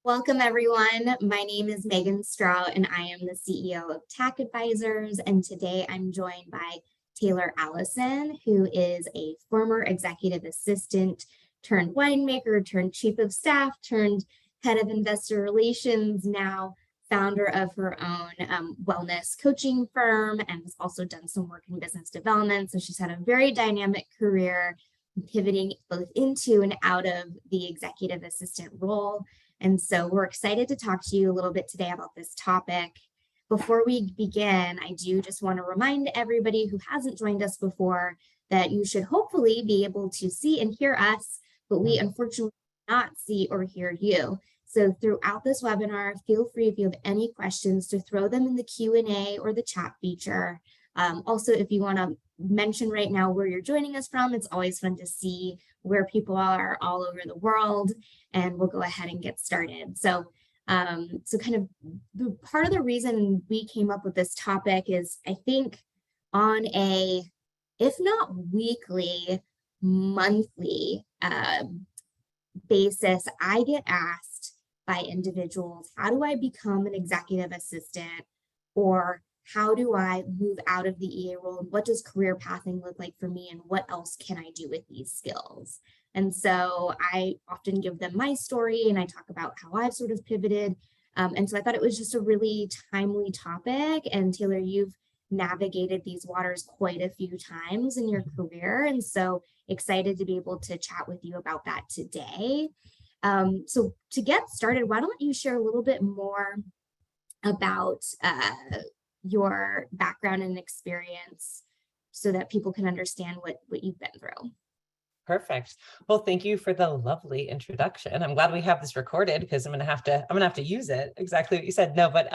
Welcome, everyone. My name is Meagan Strout, and I am the CEO of Tack Advisors. And today I'm joined by Taylor Allison, who is a former executive assistant turned winemaker, turned chief of staff, turned head of investor relations, now founder of her own wellness coaching firm, and has also done some work in business development. So she's had a very dynamic career, pivoting both into and out of the executive assistant role. And so we're excited to talk to you a little bit today about this topic. Before we begin, I do just want to remind everybody who hasn't joined us before that you should hopefully be able to see and hear us, but we unfortunately cannot see or hear you. So throughout this webinar, feel free if you have any questions to throw them in the Q&A or the chat feature. Also, if you want to mention right now where you're joining us from, it's always fun to see where people are all over the world, and we'll go ahead and get started. So kind of the part of the reason we came up with this topic is, I think, on a, if not weekly, monthly basis, I get asked by individuals, how do I become an executive assistant? Or how do I move out of the EA role? And what does career pathing look like for me? And what else can I do with these skills? And so I often give them my story and I talk about how I've sort of pivoted. And so I thought it was just a really timely topic. And Taylor, you've navigated these waters quite a few times in your career. And so excited to be able to chat with you about that today. So to get started, why don't you share a little bit more about your background and experience so that people can understand what you've been through. Perfect. Well, thank you for the lovely introduction. I'm glad we have this recorded because I'm gonna have to use it. Exactly what you said. No, but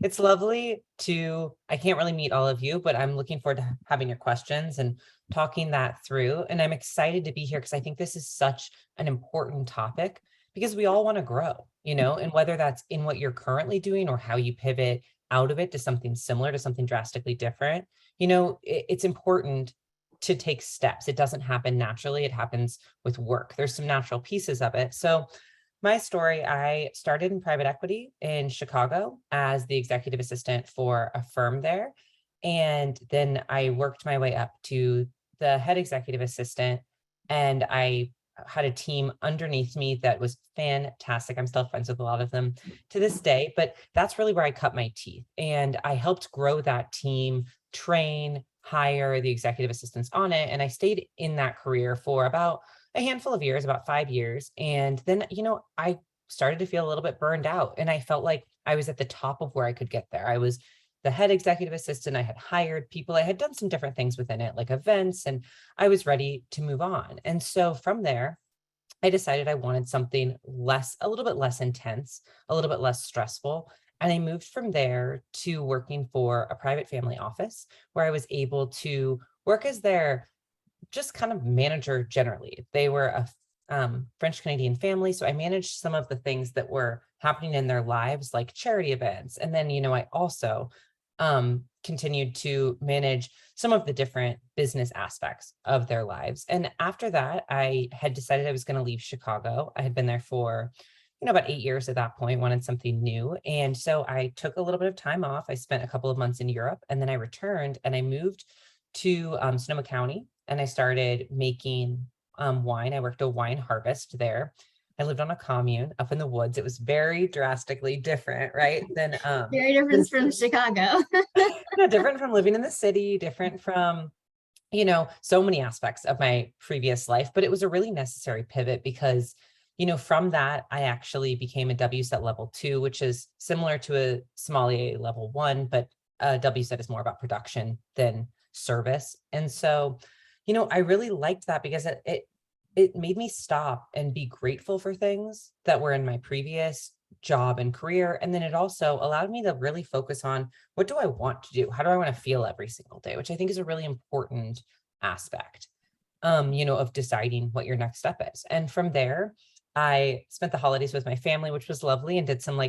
it's lovely I can't really meet all of you, but I'm looking forward to having your questions and talking that through. And I'm excited to be here because I think this is such an important topic because we all want to grow, and whether that's in what you're currently doing or how you pivot out of it to something similar, to something drastically different, it's important to take steps. It doesn't happen naturally. It happens with work. There's some natural pieces of it. So my story, I started in private equity in Chicago as the executive assistant for a firm there. And then I worked my way up to the head executive assistant, and I had a team underneath me that was fantastic. I'm still friends with a lot of them to this day, but that's really where I cut my teeth. And I helped grow that team, train, hire the executive assistants on it. And I stayed in that career for about a handful of years, about 5 years. And then, I started to feel a little bit burned out, and I felt like I was at the top of where I could get there. I was the head executive assistant. I had hired people. I had done some different things within it, like events, and I was ready to move on. And so from there, I decided I wanted something a little bit less intense, a little bit less stressful. And I moved from there to working for a private family office where I was able to work as their just kind of manager generally. They were a French Canadian family. So I managed some of the things that were happening in their lives, like charity events. And then, I also continued to manage some of the different business aspects of their lives. And after that, I had decided I was going to leave Chicago. I had been there for, about 8 years at that point, wanted something new. And so I took a little bit of time off. I spent a couple of months in Europe, and then I returned and I moved to Sonoma County, and I started making wine. I worked a wine harvest there. I lived on a commune up in the woods. It was very drastically different, right? Than very different from Chicago. Different from living in the city, different from, so many aspects of my previous life. But it was a really necessary pivot because, from that, I actually became a WSET level 2, which is similar to a sommelier level 1, but WSET is more about production than service. And so, I really liked that because it made me stop and be grateful for things that were in my previous job and career. And then it also allowed me to really focus on, what do I want to do? How do I want to feel every single day? Which I think is a really important aspect, of deciding what your next step is. And from there, I spent the holidays with my family, which was lovely, and did some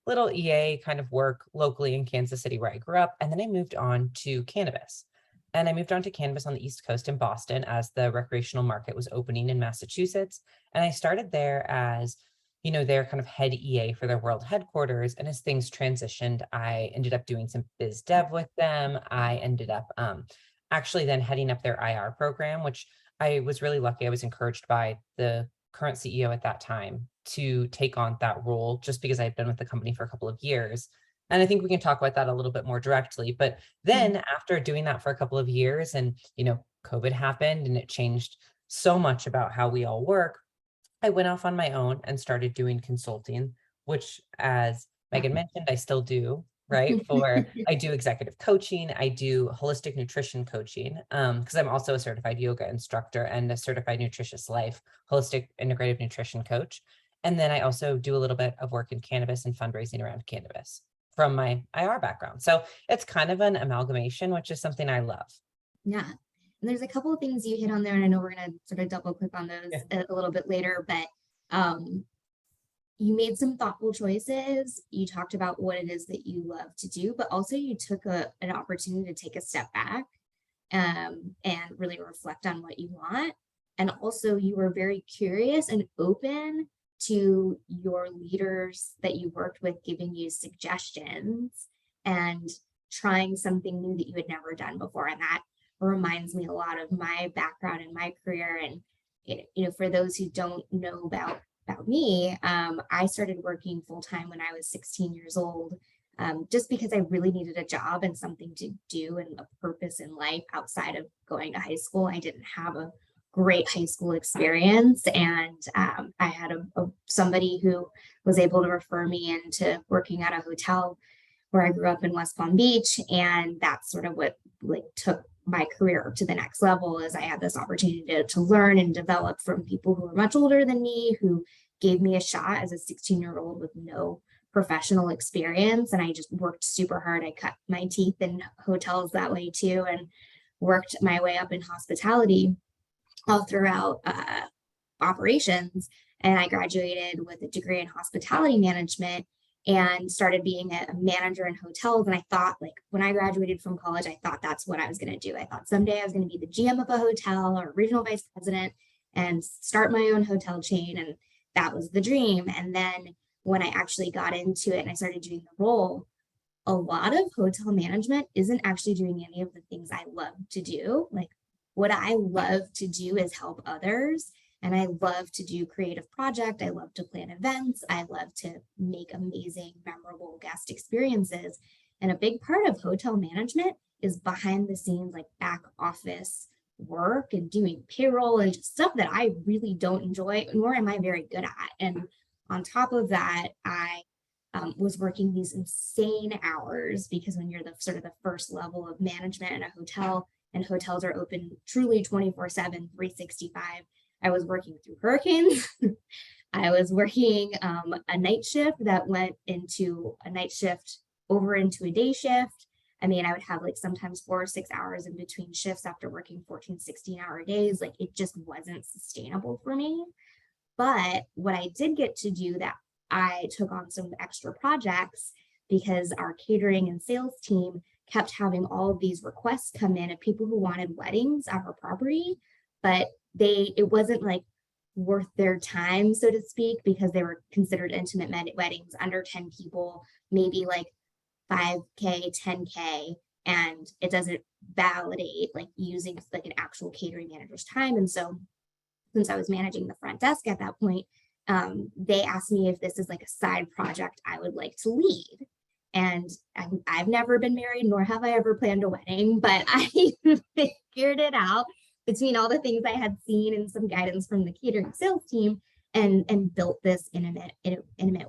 little EA kind of work locally in Kansas City where I grew up. And then I moved on to cannabis. And I moved on to cannabis on the East Coast in Boston as the recreational market was opening in Massachusetts. And I started there as, their kind of head EA for their world headquarters. And as things transitioned, I ended up doing some biz dev with them. I ended up actually then heading up their IR program, which I was really lucky. I was encouraged by the current CEO at that time to take on that role just because I had been with the company for a couple of years. And I think we can talk about that a little bit more directly. But then after doing that for a couple of years and, COVID happened and it changed so much about how we all work, I went off on my own and started doing consulting, which, as Megan mentioned, I still do, right? I do executive coaching, I do holistic nutrition coaching, because I'm also a certified yoga instructor and a certified nutritious life, holistic integrative nutrition coach. And then I also do a little bit of work in cannabis and fundraising around cannabis from my IR background. So it's kind of an amalgamation, which is something I love. Yeah. And there's a couple of things you hit on there, and I know we're going to sort of double click on those Yeah. a little bit later, but you made some thoughtful choices. You talked about what it is that you love to do, but also you took an opportunity to take a step back and really reflect on what you want. And also you were very curious and open to your leaders that you worked with giving you suggestions and trying something new that you had never done before. And that reminds me a lot of my background and my career. And for those who don't know about me, I started working full time when I was 16 years old, just because I really needed a job and something to do and a purpose in life outside of going to high school. I didn't have a great high school experience, and I had somebody who was able to refer me into working at a hotel where I grew up in West Palm Beach, and that's sort of what took my career to the next level. As I had this opportunity to learn and develop from people who were much older than me, who gave me a shot as a 16-year-old with no professional experience. And I just worked super hard. I cut my teeth in hotels that way too, and worked my way up in hospitality all throughout operations. And I graduated with a degree in hospitality management and started being a manager in hotels. And I thought, when I graduated from college, I thought that's what I was going to do. I thought someday I was going to be the GM of a hotel or regional vice president and start my own hotel chain. And that was the dream. And then when I actually got into it and I started doing the role, a lot of hotel management isn't actually doing any of the things I love to do. What I love to do is help others. And I love to do creative project. I love to plan events. I love to make amazing, memorable guest experiences. And a big part of hotel management is behind the scenes, back office work and doing payroll and just stuff that I really don't enjoy, nor am I very good at. And on top of that, I was working these insane hours, because when you're the sort of the first level of management in a hotel, and hotels are open truly 24/7, 365. I was working through hurricanes. I was working a night shift that went into a night shift over into a day shift. I mean, I would have sometimes 4 or 6 hours in between shifts after working 14, 16-hour days. It just wasn't sustainable for me. But what I did get to do, that I took on some extra projects, because our catering and sales team kept having all of these requests come in of people who wanted weddings at our property, but it wasn't worth their time, so to speak, because they were considered intimate weddings under 10 people, maybe 5K, 10K, and it doesn't validate using an actual catering manager's time. And so since I was managing the front desk at that point, they asked me if this is a side project I would like to lead. And I've never been married, nor have I ever planned a wedding, but I figured it out between all the things I had seen and some guidance from the catering sales team, and built this intimate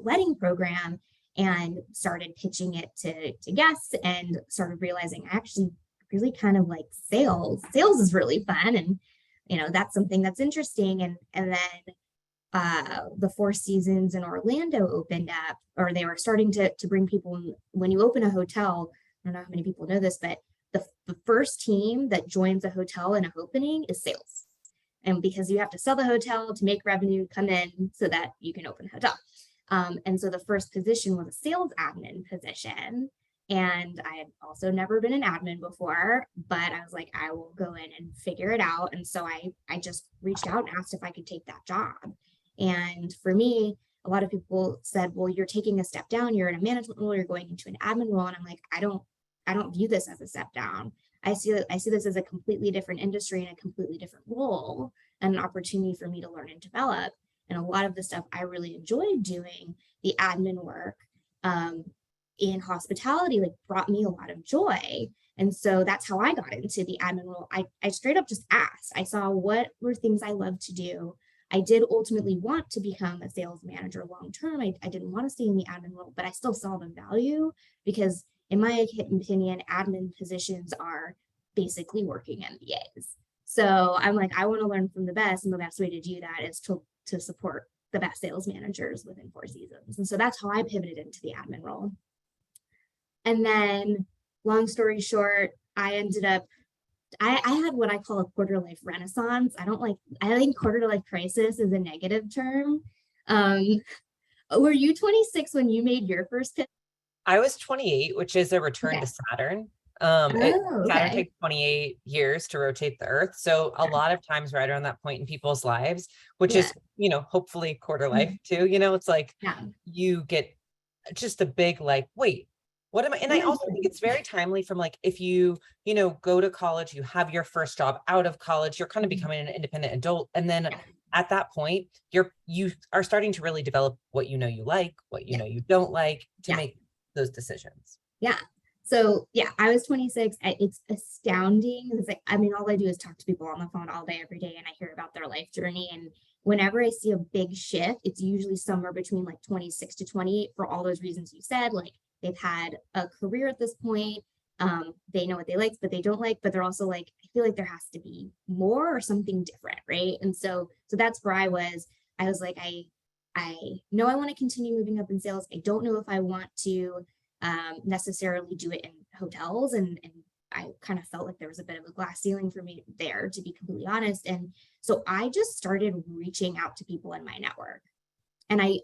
wedding program and started pitching it to guests, and started realizing I actually really kind of like sales. Sales is really fun, and that's something that's interesting. And then the Four Seasons in Orlando opened up, or they were starting to bring people in. When you open a hotel, I don't know how many people know this, but the first team that joins a hotel in a opening is sales. And because you have to sell the hotel to make revenue come in so that you can open a hotel. And so the first position was a sales admin position. And I had also never been an admin before, but I was like, I will go in and figure it out. And so I just reached out and asked if I could take that job. And for me, a lot of people said, well, you're taking a step down, you're in a management role, you're going into an admin role. And I'm like, I don't view this as a step down. I see this as a completely different industry and a completely different role and an opportunity for me to learn and develop. And a lot of the stuff I really enjoyed doing, the admin work in hospitality, like brought me a lot of joy. And so that's how I got into the admin role. I straight up just asked. I saw what were things I loved to do. I did ultimately want to become a sales manager long term. I didn't want to stay in the admin role, but I still saw the value because, in my opinion, admin positions are basically working MBAs. So I'm like, I want to learn from the best, and the best way to do that is to support the best sales managers within Four Seasons. And so that's how I pivoted into the admin role. And then, long story short, I ended up, I had what I call a quarter life renaissance. I think quarter life crisis is a negative term. Were you 26 when you made your first pivot? I was 28, which is a return to Saturn. Saturn takes 28 years to rotate the Earth. So a lot of times right around that point in people's lives, which is, hopefully quarter life too, it's like you get just a big, like, wait, what am I? And I also think it's very timely from like, if you, go to college, you have your first job out of college, you're kind of becoming an independent adult. And then at that point, you are starting to really develop what you like, what you don't like, to make those decisions. Yeah. So I was 26. It's astounding. It's like, all I do is talk to people on the phone all day, every day, and I hear about their life journey. And whenever I see a big shift, it's usually somewhere between like 26 to 28 for all those reasons you said. Like, they've had a career at this point. They know what they like, but they don't like, but they're also like, I feel like there has to be more or something different. Right. And so that's where I was like, I know I want to continue moving up in sales. I don't know if I want to necessarily do it in hotels. And I kind of felt like there was a bit of a glass ceiling for me there, to be completely honest. And so I just started reaching out to people in my network. And I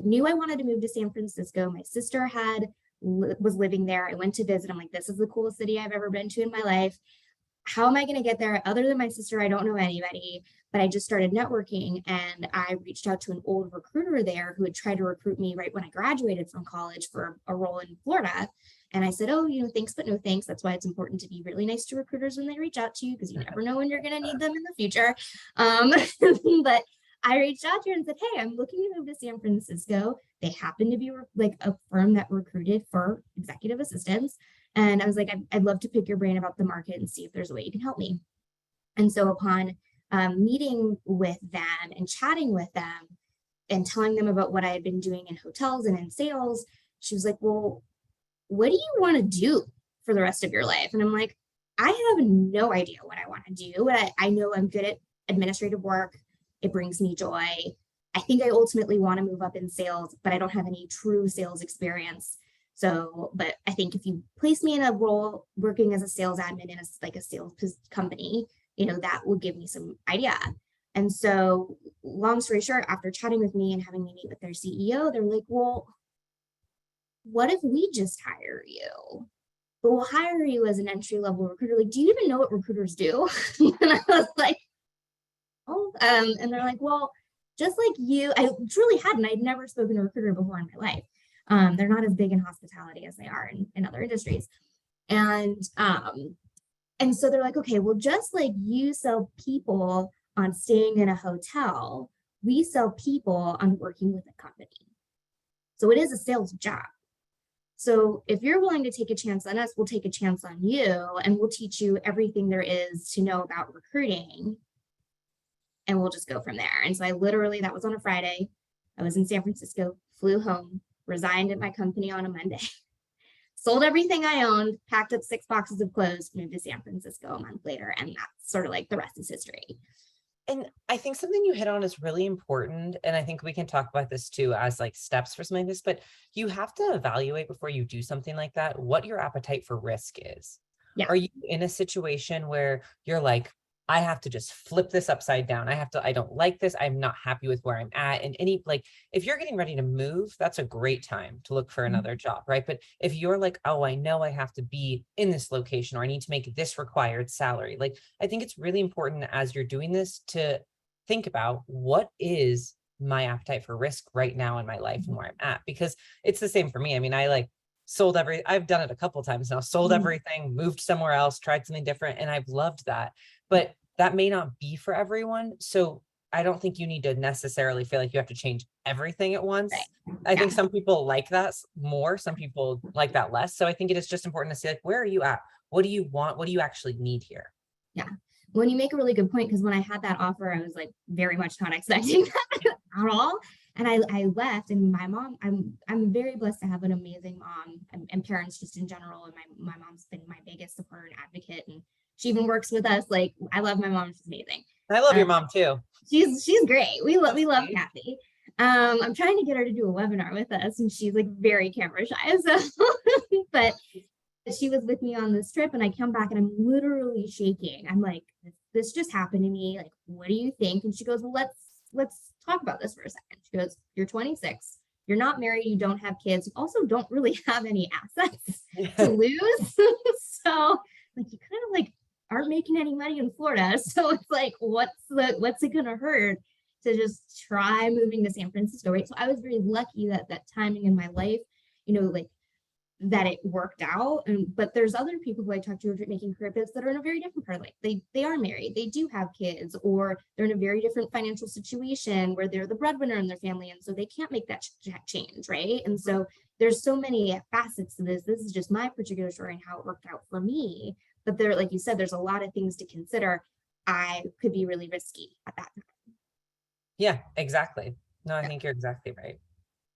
knew I wanted to move to San Francisco. My sister was living there. I went to visit. I'm like, this is the coolest city I've ever been to in my life. How am I going to get there? Other than my sister, I don't know anybody. But I just started networking, and I reached out to an old recruiter there who had tried to recruit me right when I graduated from college for a role in Florida. And I said, oh, thanks, but no thanks. That's why it's important to be really nice to recruiters when they reach out to you, because you never know when you're going to need them in the future. But I reached out to her and said, hey, I'm looking to move to San Francisco. They happen to be like a firm that recruited for executive assistants. And I was like, I'd love to pick your brain about the market and see if there's a way you can help me. And so upon meeting with them and chatting with them and telling them about what I had been doing in hotels and in sales, she was like, well, what do you want to do for the rest of your life? And I'm like, I have no idea what I want to do. I know I'm good at administrative work. It brings me joy. I think I ultimately want to move up in sales, but I don't have any true sales experience. So, but I think if you place me in a role working as a sales admin in a sales company, that will give me some idea. And so, long story short, after chatting with me and having me meet with their CEO, they're like, well, what if we just hire you? But we'll hire you as an entry-level recruiter. Like, do you even know what recruiters do? And I was like, oh, and they're like, well, just like you, I truly hadn't. I'd never spoken to a recruiter before in my life. They're not as big in hospitality as they are in other industries. And so they're like, okay, well, just like you sell people on staying in a hotel, we sell people on working with a company. So it is a sales job. So if you're willing to take a chance on us, we'll take a chance on you, and we'll teach you everything there is to know about recruiting, and we'll just go from there. And so that was on a Friday. I was in San Francisco, flew home, resigned at my company on a Monday, sold everything I owned, packed up 6 boxes of clothes, moved to San Francisco a month later. And that's sort of like the rest is history. And I think something you hit on is really important. And I think we can talk about this too as like steps for something like this, but you have to evaluate before you do something like that, what your appetite for risk is. Yeah. Are you in a situation where you're like, I have to just flip this upside down. I don't like this. I'm not happy with where I'm at. And if you're getting ready to move, that's a great time to look for another job, right? But if you're like, oh, I know I have to be in this location, or I need to make this required salary, like, I think it's really important as you're doing this to think about what is my appetite for risk right now in my life and where I'm at, because it's the same for me. I mean, I've done it a couple of times now, sold everything, moved somewhere else, tried something different, and I've loved that. But that may not be for everyone. So I don't think you need to necessarily feel like you have to change everything at once. Right. I think some people like that more, some people like that less. So I think it is just important to say, like, where are you at? What do you want? What do you actually need here? Yeah. When you make a really good point, because when I had that offer, I was like very much not expecting that at all. And I left, and my mom, I'm very blessed to have an amazing mom and parents just in general. And my mom's been my biggest supporter and advocate. And she even works with us. Like, I love my mom, she's amazing. I love your mom too. She's great. We love Kathy. I'm trying to get her to do a webinar with us, and she's like very camera shy. So but she was with me on this trip, and I come back and I'm literally shaking. I'm like, this just happened to me. Like, what do you think? And she goes, well, let's talk about this for a second. She goes, you're 26, you're not married, you don't have kids, you also don't really have any assets to lose. So like, you kind of like aren't making any money in Florida. So it's like, what's it gonna hurt to just try moving to San Francisco, right? So I was very lucky that timing in my life, like that it worked out. But there's other people who I talk to who are making career pivots that are in a very different part of life. They are married, they do have kids, or they're in a very different financial situation where they're the breadwinner in their family, and so they can't make that change, right? And so there's so many facets to this. This is just my particular story and how it worked out for me. But there, like you said, there's a lot of things to consider. I could be really risky at that time. Yeah, exactly. No, I think you're exactly right.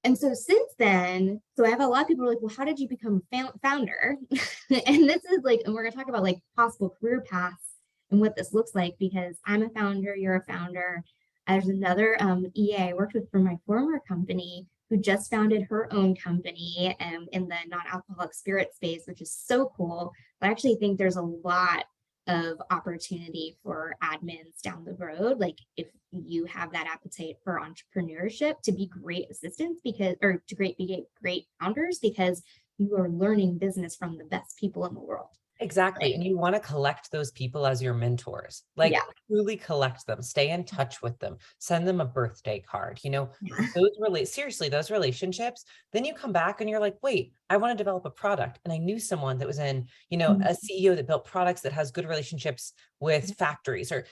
And so since then, so I have a lot of people who are like, well, how did you become a founder? And this is like, and we're going to talk about like possible career paths and what this looks like, because I'm a founder, you're a founder. There's another EA I worked with from my former company who just founded her own company in the non-alcoholic spirit space, which is so cool. But I actually think there's a lot of opportunity for admins down the road. Like, if you have that appetite for entrepreneurship, to be great assistants, or to be great founders, because you are learning business from the best people in the world. Exactly. And you want to collect those people as your mentors, like truly collect them, stay in touch with them, send them a birthday card, seriously, those relationships. Then you come back and you're like, wait, I want to develop a product. And I knew someone that was in, a CEO that built products that has good relationships with factories, or,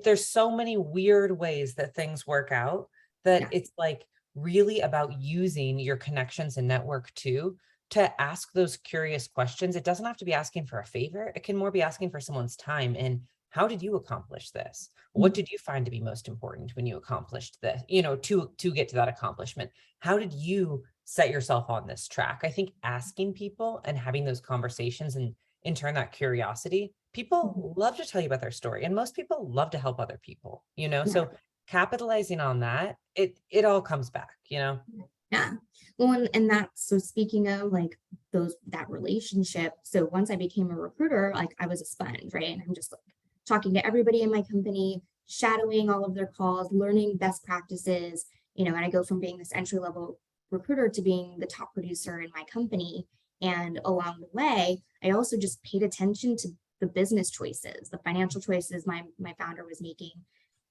there's so many weird ways that things work out that it's like really about using your connections and network too, to ask those curious questions. It doesn't have to be asking for a favor. It can more be asking for someone's time. And how did you accomplish this? What did you find to be most important when you accomplished this, to get to that accomplishment? How did you set yourself on this track? I think asking people and having those conversations, and in turn, that curiosity, people love to tell you about their story, and most people love to help other people, so capitalizing on that, it all comes back, Yeah. Well, and that's, so speaking of like that relationship. So once I became a recruiter, like, I was a sponge, right? And I'm just like talking to everybody in my company, shadowing all of their calls, learning best practices, and I go from being this entry level recruiter to being the top producer in my company. And along the way, I also just paid attention to the business choices, the financial choices my founder was making,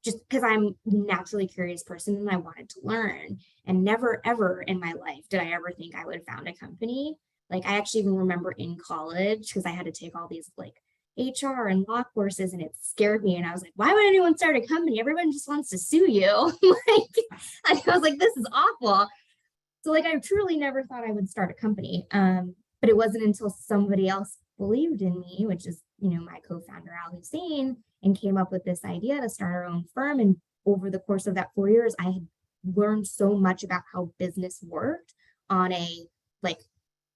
just because I'm a naturally curious person and I wanted to learn. And never, ever in my life did I ever think I would found a company. Like, I actually even remember in college, because I had to take all these like HR and law courses, and it scared me. And I was like, why would anyone start a company? Everyone just wants to sue you. I was like, this is awful. So like, I truly never thought I would start a company. But it wasn't until somebody else believed in me, which is, my co-founder, Al Hussein, and came up with this idea to start our own firm. And over the course of that 4 years, I had learned so much about how business worked on a like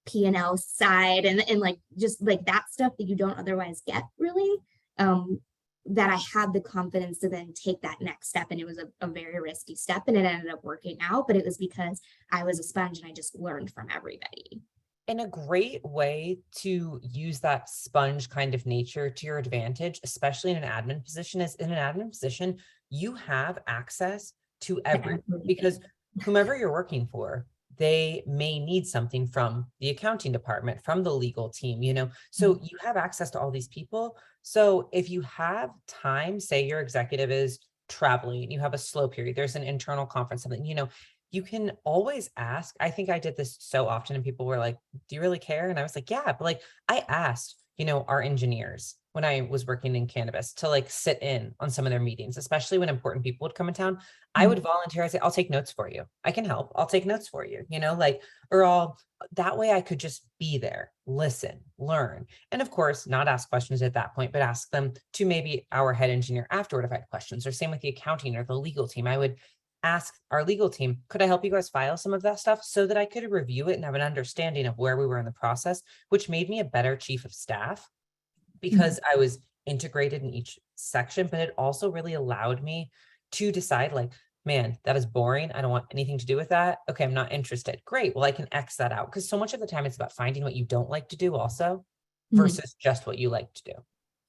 P&L side, and like just like that stuff that you don't otherwise get really, that I had the confidence to then take that next step. And it was a very risky step, and it ended up working out, but it was because I was a sponge and I just learned from everybody. And a great way to use that sponge kind of nature to your advantage, especially in an admin position, is in an admin position, you have access to everyone, because whomever you're working for, they may need something from the accounting department, from the legal team, so you have access to all these people. So if you have time, say your executive is traveling, you have a slow period, there's an internal conference, something, you can always ask. I think I did this so often and people were like, do you really care? And I was like, yeah, but like I asked, our engineers when I was working in cannabis to like sit in on some of their meetings, especially when important people would come in town. I would volunteer. I say, I'll take notes for you. I can help. I'll take notes for you, like, or that way I could just be there, listen, learn. And of course, not ask questions at that point, but ask them to maybe our head engineer afterward if I had questions, or same with the accounting or the legal team. I would ask our legal team, could I help you guys file some of that stuff so that I could review it and have an understanding of where we were in the process, which made me a better chief of staff because I was integrated in each section, but it also really allowed me to decide like, man, that is boring. I don't want anything to do with that. Okay, I'm not interested. Great. Well, I can X that out because so much of the time it's about finding what you don't like to do also versus just what you like to do.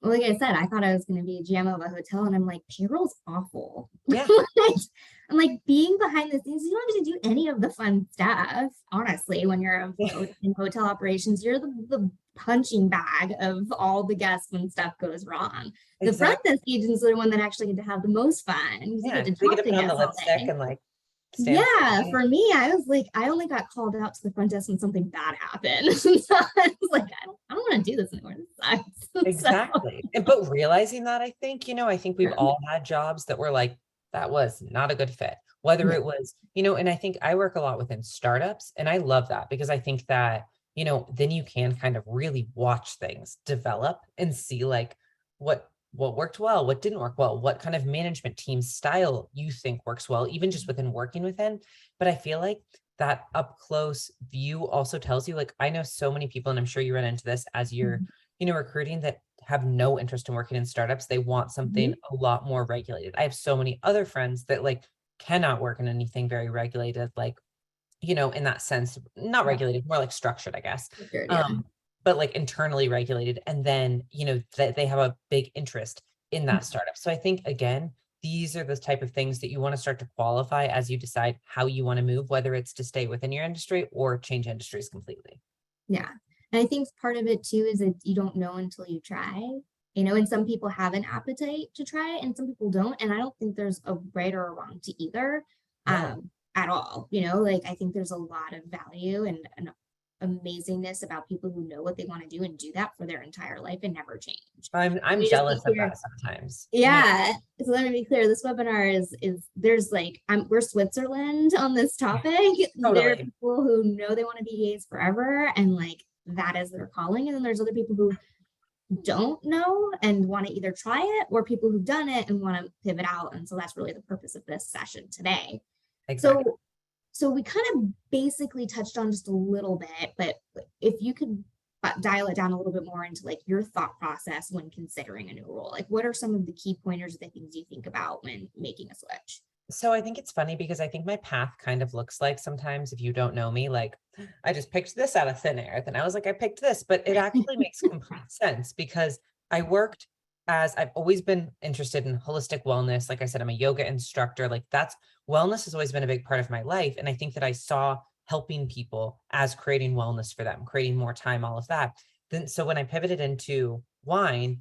Well, like I said, I thought I was going to be a GM of a hotel, and I'm like, payroll's awful. Yeah. I'm like, being behind the scenes, you don't have to do any of the fun stuff. Honestly, when you're in hotel operations, you're the punching bag of all the guests when stuff goes wrong. The front desk agents are the one that actually get to have the most fun. Yeah, you get to they talk get to to put on the guests all lipstick day. and like Yeah, for me, I was like, I only got called out to the front desk when something bad happened. So I was like, I don't want to do this anymore. This sucks. Exactly. But realizing that, I think we've all had jobs that were like, that was not a good fit, whether it was, and I think I work a lot within startups, and I love that because I think that, then you can kind of really watch things develop and see like what worked well, what didn't work well, what kind of management team style you think works well, even just within working within. But I feel like that up close view also tells you, like, I know so many people, and I'm sure you run into this as you're, recruiting, that have no interest in working in startups. They want something a lot more regulated. I have so many other friends that like cannot work in anything very regulated, like, in that sense, not regulated, more like structured, I guess. But like internally regulated. And then, that they have a big interest in that startup. So I think, again, these are the type of things that you want to start to qualify as you decide how you want to move, whether it's to stay within your industry or change industries completely. Yeah. And I think part of it too is that you don't know until you try, and some people have an appetite to try it and some people don't. And I don't think there's a right or a wrong to either at all. Like I think there's a lot of value and amazingness about people who know what they want to do and do that for their entire life and never change. I'm jealous of that sometimes. Yeah. So let me be clear. This webinar is there's like, we're Switzerland on this topic. Totally. There are people who know they want to be EAs forever and like that is their calling. And then there's other people who don't know and want to either try it, or people who've done it and want to pivot out. And so that's really the purpose of this session today. Exactly. So we kind of basically touched on just a little bit, but if you could dial it down a little bit more into like your thought process when considering a new role, like what are some of the key pointers, the things you think about when making a switch? So I think it's funny because I think my path kind of looks like, sometimes if you don't know me, like I just picked this out of thin air. Then I was like, I picked this, but it actually makes complete sense because I've always been interested in holistic wellness. Like I said, I'm a yoga instructor. Like wellness has always been a big part of my life. And I think that I saw helping people as creating wellness for them, creating more time, all of that. So when I pivoted into wine,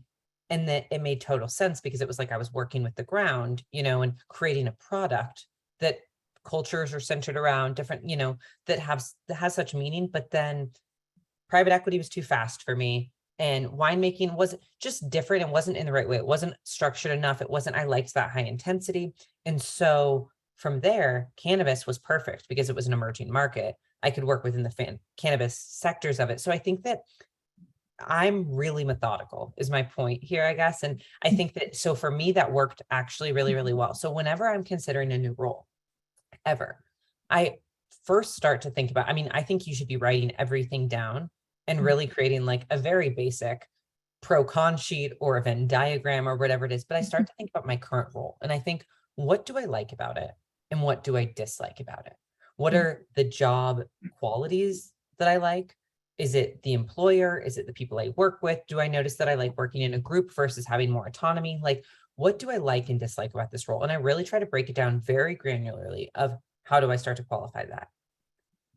and that it made total sense because it was like I was working with the ground, and creating a product that cultures are centered around different, that has such meaning. But then private equity was too fast for me. And winemaking was just different and wasn't in the right way. It wasn't structured enough. I liked that high intensity. And so from there, cannabis was perfect because it was an emerging market. I could work within the cannabis sectors of it. So I think that I'm really methodical is my point here, I guess. And I think that, so for me, that worked actually really, really well. So whenever I'm considering a new role ever, I first start to think about, I think you should be writing everything down and really creating like a very basic pro-con sheet or a Venn diagram or whatever it is. But I start to think about my current role and I think, what do I like about it? And what do I dislike about it? What are the job qualities that I like? Is it the employer? Is it the people I work with? Do I notice that I like working in a group versus having more autonomy? Like, what do I like and dislike about this role? And I really try to break it down very granularly of how do I start to qualify that?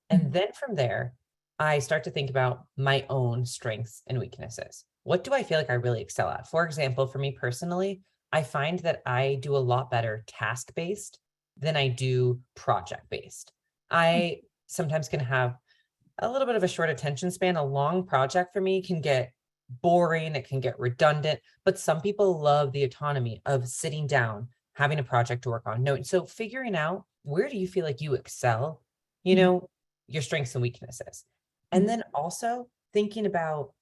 And then from there, I start to think about my own strengths and weaknesses. What do I feel like I really excel at? For example, for me personally, I find that I do a lot better task-based than I do project-based. I sometimes can have a little bit of a short attention span. A long project for me can get boring, it can get redundant, but some people love the autonomy of sitting down, having a project to work on. No, so figuring out where do you feel like you excel, you Mhm. know, your strengths and weaknesses. And Mhm. then also thinking about,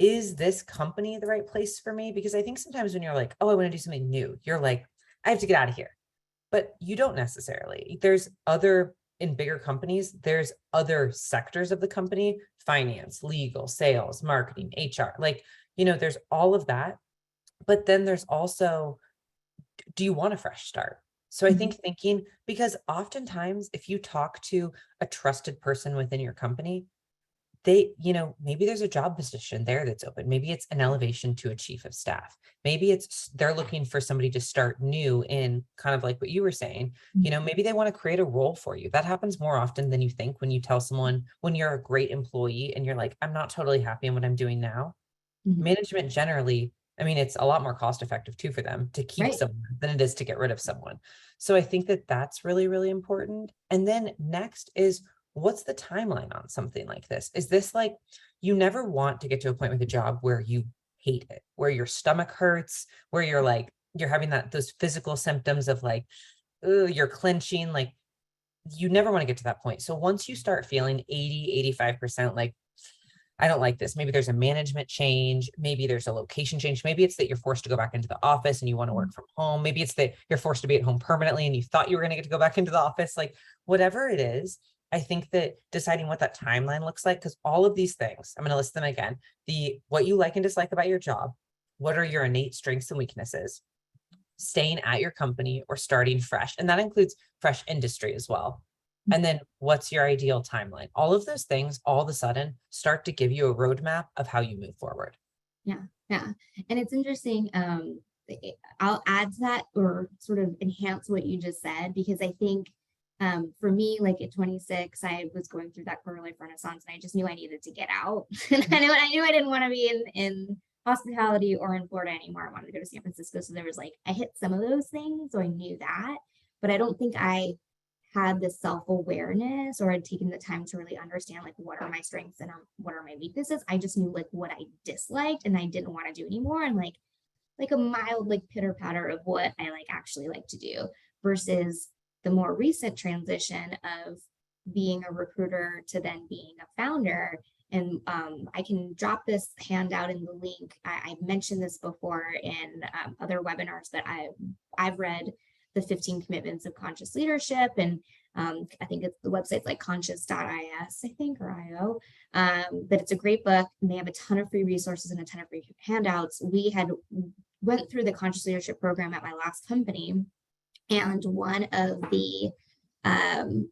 is this company the right place for me? Because I think sometimes when you're like, oh, I want to do something new, you're like, I have to get out of here, but you don't necessarily. There's other, in bigger companies, there's other sectors of the company, finance, legal, sales, marketing, HR, like, there's all of that. But then there's also, do you want a fresh start? So I Mhm. think thinking, because oftentimes if you talk to a trusted person within your company, maybe there's a job position there that's open. Maybe it's an elevation to a chief of staff. Maybe they're looking for somebody to start new in kind of like what you were saying. Mhm. Maybe they want to create a role for you. That happens more often than you think when you tell someone, when you're a great employee and you're like, I'm not totally happy in what I'm doing now. Mhm. Management generally, I mean, it's a lot more cost effective too for them to keep Right. someone than it is to get rid of someone. So I think that that's really, really important. And then next is, what's the timeline on something like this? Is this like, you never want to get to a point with a job where you hate it, where your stomach hurts, where you're like, you're having those physical symptoms of like, ugh, you're clenching, like you never want to get to that point. So once you start feeling 80, 85% like, I don't like this. Maybe there's a management change. Maybe there's a location change. Maybe it's that you're forced to go back into the office and you want to work from home. Maybe it's that you're forced to be at home permanently and you thought you were going to get to go back into the office. Like whatever it is, I think that deciding what that timeline looks like, because all of these things, I'm going to list them again. What you like and dislike about your job, what are your innate strengths and weaknesses, staying at your company or starting fresh. And that includes fresh industry as well. And then what's your ideal timeline? All of those things all of a sudden start to give you a roadmap of how you move forward. Yeah, yeah. And it's interesting. I'll add to that or sort of enhance what you just said, because I think for me, like at 26, I was going through that quarter life renaissance and I just knew I needed to get out. And I knew I didn't want to be in hospitality or in Florida anymore. I wanted to go to San Francisco. So there was like, I hit some of those things. So I knew that, but I don't think I had the self-awareness or had taken the time to really understand like what are my strengths and what are my weaknesses. I just knew like what I disliked and I didn't want to do anymore, and like a mild like pitter patter of what I like actually like to do, versus the more recent transition of being a recruiter to then being a founder. And I can drop this handout in the link. I've mentioned this before in other webinars that I've read, the 15 commitments of conscious leadership. And I think it's the website's like conscious.is, I think, or IO. But it's a great book and they have a ton of free resources and a ton of free handouts. We had went through the conscious leadership program at my last company. And one of the um,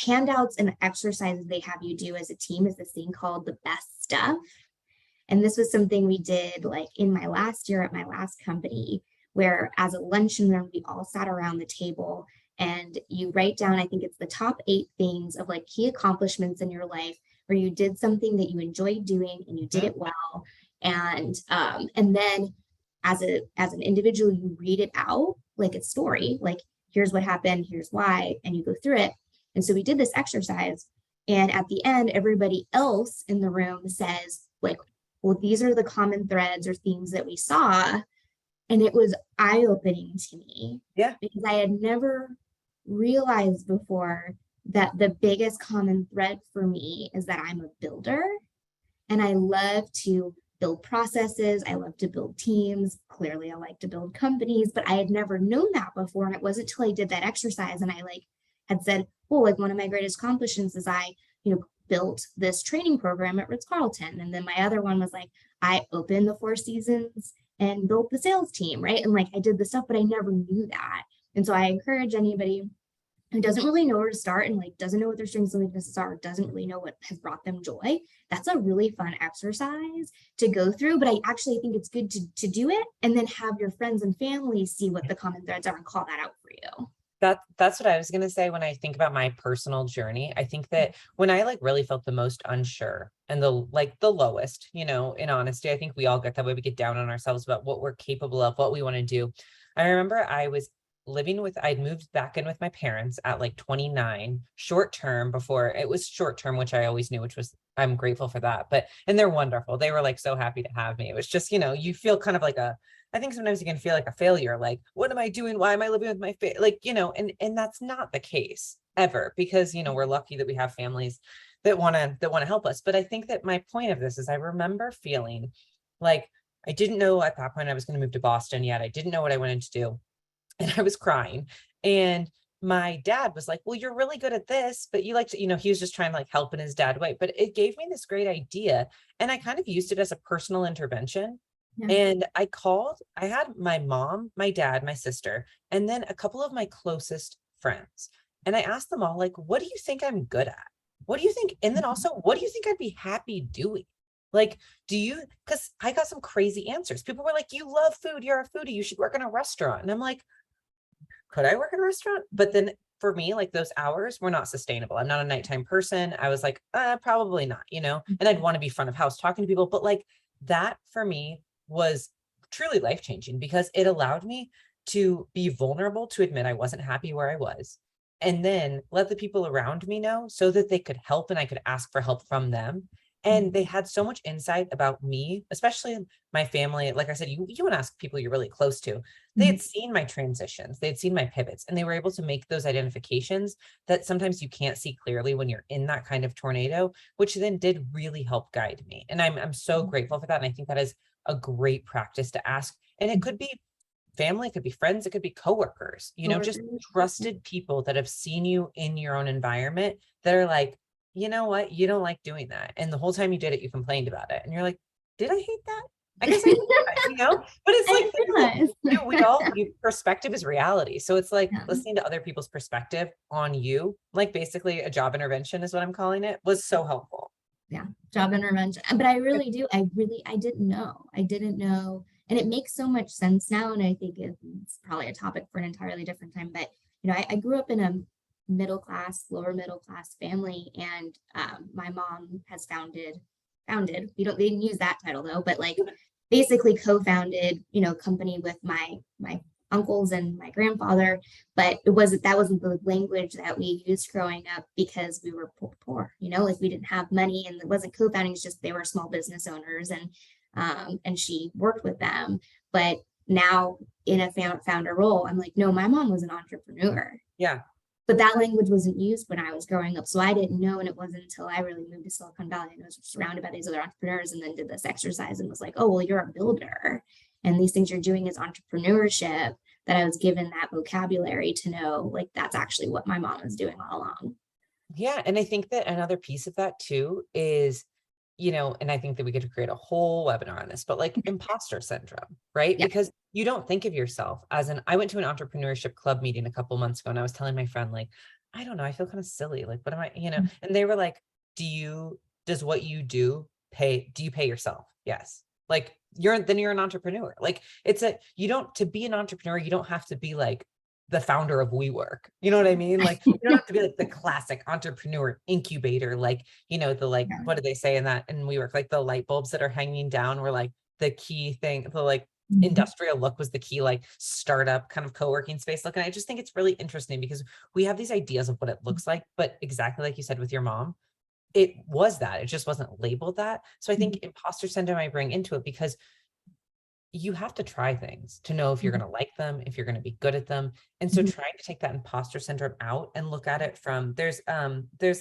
handouts and exercises they have you do as a team is this thing called the best stuff. And this was something we did like in my last year at my last company, where as a luncheon room, we all sat around the table and you write down, I think it's the top 8 things of like key accomplishments in your life where you did something that you enjoyed doing and you did Mhm. it well. And then as an individual, you read it out like a story, like here's what happened, here's why, and you go through it. And so we did this exercise. And at the end, everybody else in the room says, like, well, these are the common threads or themes that we saw. And it was eye-opening to me Yeah. because I had never realized before that the biggest common thread for me is that I'm a builder and I love to build processes. I love to build teams. Clearly, I like to build companies, but I had never known that before. And it wasn't until I did that exercise and I like had said, well, like one of my greatest accomplishments is I, built this training program at Ritz-Carlton. And then my other one was like, I opened the Four Seasons and built the sales team, right? And like I did the stuff, but I never knew that. And so I encourage anybody who doesn't really know where to start and like doesn't know what their strengths and weaknesses are, doesn't really know what has brought them joy, that's a really fun exercise to go through. But I actually think it's good to do it and then have your friends and family see what the common threads are and call that out for you. That's what I was going to say when I think about my personal journey. I think that when I like really felt the most unsure and the lowest, in honesty, I think we all get that way. We get down on ourselves about what we're capable of, what we want to do. I remember I'd moved back in with my parents at like 29, short term before it was short term, which I always knew, which was, I'm grateful for that. And they're wonderful. They were like so happy to have me. It was just, you feel kind of like I think sometimes you can feel like a failure. Like, what am I doing? Why am I living with my like, and that's not the case ever, because, we're lucky that we have families that want to help us. But I think that my point of this is I remember feeling like I didn't know at that point I was going to move to Boston yet. I didn't know what I wanted to do. And I was crying. And my dad was like, well, you're really good at this, but you like to, he was just trying to like help in his dad way. But it gave me this great idea. And I kind of used it as a personal intervention. Yeah. And I had my mom, my dad, my sister, and then a couple of my closest friends. And I asked them all, like, what do you think I'm good at? What do you think? And then also, what do you think I'd be happy doing? Like, because I got some crazy answers. People were like, you love food. You're a foodie. You should work in a restaurant. And I'm like, could I work in a restaurant? But then for me, like those hours were not sustainable. I'm not a nighttime person. I was like, probably not, and I'd want to be front of house talking to people. But like that for me was truly life-changing, because it allowed me to be vulnerable, to admit I wasn't happy where I was, and then let the people around me know so that they could help and I could ask for help from them. And they had so much insight about me, especially my family. Like I said, you want to ask people you're really close to. They had seen my transitions, they had seen my pivots, and they were able to make those identifications that sometimes you can't see clearly when you're in that kind of tornado, which then did really help guide me. And I'm so grateful for that. And I think that is a great practice to ask. And it could be family, it could be friends, it could be coworkers, just trusted people that have seen you in your own environment that are like, you know what, you don't like doing that. And the whole time you did it, you complained about it. And you're like, did I hate that? I guess I hate that, but it's like, perspective is reality. So it's like listening to other people's perspective on you, like basically a job intervention is what I'm calling it, was so helpful. Yeah, job intervention. But I didn't know. And it makes so much sense now. And I think it's probably a topic for an entirely different time. But, I grew up in a lower middle class family. And my mom has founded, they didn't use that title though, but like basically co-founded, company with my uncles and my grandfather. But that wasn't the language that we used growing up, because we were poor, like we didn't have money, and it wasn't co-founding, it's just they were small business owners, and she worked with them. But now in a founder role, I'm like, no, my mom was an entrepreneur. Yeah. But that language wasn't used when I was growing up. So I didn't know. And it wasn't until I really moved to Silicon Valley and was surrounded by these other entrepreneurs, and then did this exercise and was like, oh, well, you're a builder. And these things you're doing is entrepreneurship, that I was given that vocabulary to know, like, that's actually what my mom was doing all along. Yeah. And I think that another piece of that too is, and I think that we get to create a whole webinar on this, but like imposter syndrome, right? Yeah. Because you don't think of yourself I went to an entrepreneurship club meeting a couple months ago, and I was telling my friend, like, I don't know, I feel kind of silly. Like, what am I, and they were like, does what you do you pay yourself? Yes. Like you're an entrepreneur. Like to be an entrepreneur, you don't have to be like the founder of WeWork. You know what I mean? Like you don't have to be like the classic entrepreneur incubator, like, what do they say in WeWork? Like the light bulbs that are hanging down were like the key thing, the like industrial look was the key, like startup kind of co-working space look. And I just think it's really interesting, because we have these ideas of what it looks like, but exactly like you said with your mom, it just wasn't labeled that. So I think imposter syndrome I bring into it, because you have to try things to know if you're going to like them, if you're going to be good at them. And so trying to take that imposter syndrome out and look at it from there's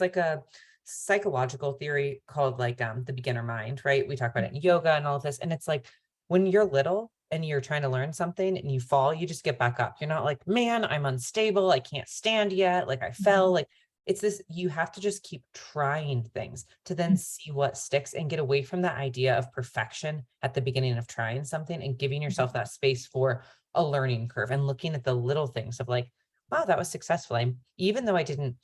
like a psychological theory called like the beginner mind, right? We talk about it in yoga and all of this. And it's like when you're little and you're trying to learn something and you fall, you just get back up. You're not like, man, I'm unstable, I can't stand yet, like I fell. Like it's this, you have to just keep trying things to then see what sticks, and get away from the idea of perfection at the beginning of trying something, and giving yourself that space for a learning curve, and looking at the little things of like, wow, that was successful. Even though I didn't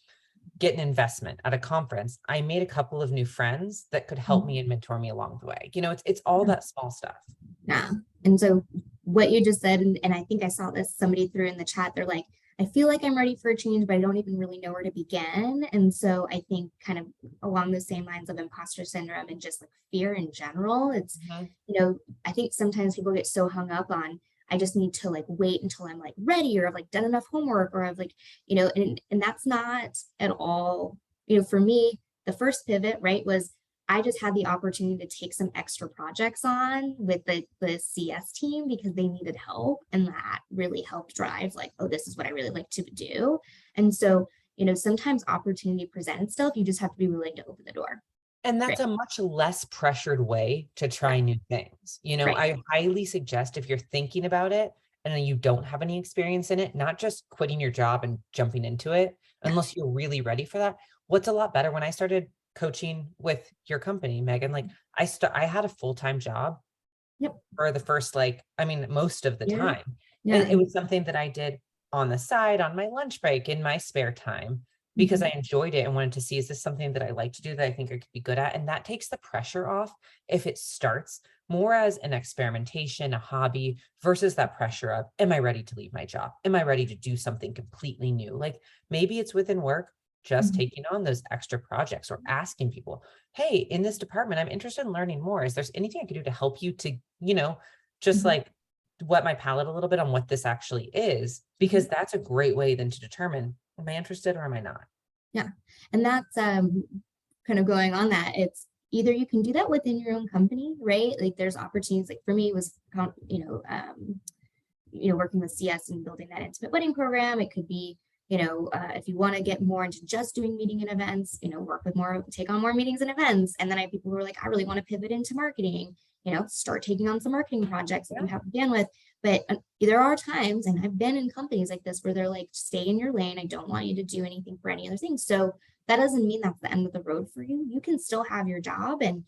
get an investment at a conference, I made a couple of new friends that could help me and mentor me along the way. It's all that small stuff. Yeah. And so what you just said, and I think I saw this, somebody threw in the chat, they're like, I feel like I'm ready for a change, but I don't even really know where to begin. And so I think kind of along the same lines of imposter syndrome and just like fear in general, it's, I think sometimes people get so hung up on, I just need to like wait until I'm like ready, or I've like done enough homework, or I've like, and that's not at all, for me, the first pivot, right, was I just had the opportunity to take some extra projects on with the CS team because they needed help. And that really helped drive like, oh, this is what I really like to do. And so, sometimes opportunity presents itself. You just have to be willing to open the door. And Right. that's a much less pressured way to try new things. Right. I highly suggest if you're thinking about it and then you don't have any experience in it, not just quitting your job and jumping into it, Yeah. unless you're really ready for that. What's a lot better, when I started coaching with your company, Megan, like I had a full-time job Yep. for the first, most of the Yeah. time. And Yeah. it was something that I did on the side, on my lunch break, in my spare time, because Mhm. I enjoyed it and wanted to see, is this something that I like to do, that I think I could be good at? And that takes the pressure off if it starts more as an experimentation, a hobby, versus that pressure of, am I ready to leave my job? Am I ready to do something completely new? Like maybe it's within work, just Mhm. taking on those extra projects or asking people, hey, in this department, I'm interested in learning more. Is there anything I could do to help you to, just Mhm. like whet my palate a little bit on what this actually is? Mhm. Because that's a great way then to determine, am I interested or am I not? Yeah. And that's kind of going on that. It's either you can do that within your own company, right? Like there's opportunities, like for me it was working with CS and building that intimate wedding program. It could be, if you want to get more into just doing meeting and events, work with more, take on more meetings and events. And then I have people who are like, I really want to pivot into marketing, start taking on some marketing projects if Yeah. you have bandwidth. But there are times, and I've been in companies like this where they're like, stay in your lane. I don't want you to do anything for any other things. So that doesn't mean that's the end of the road for you. You can still have your job. And,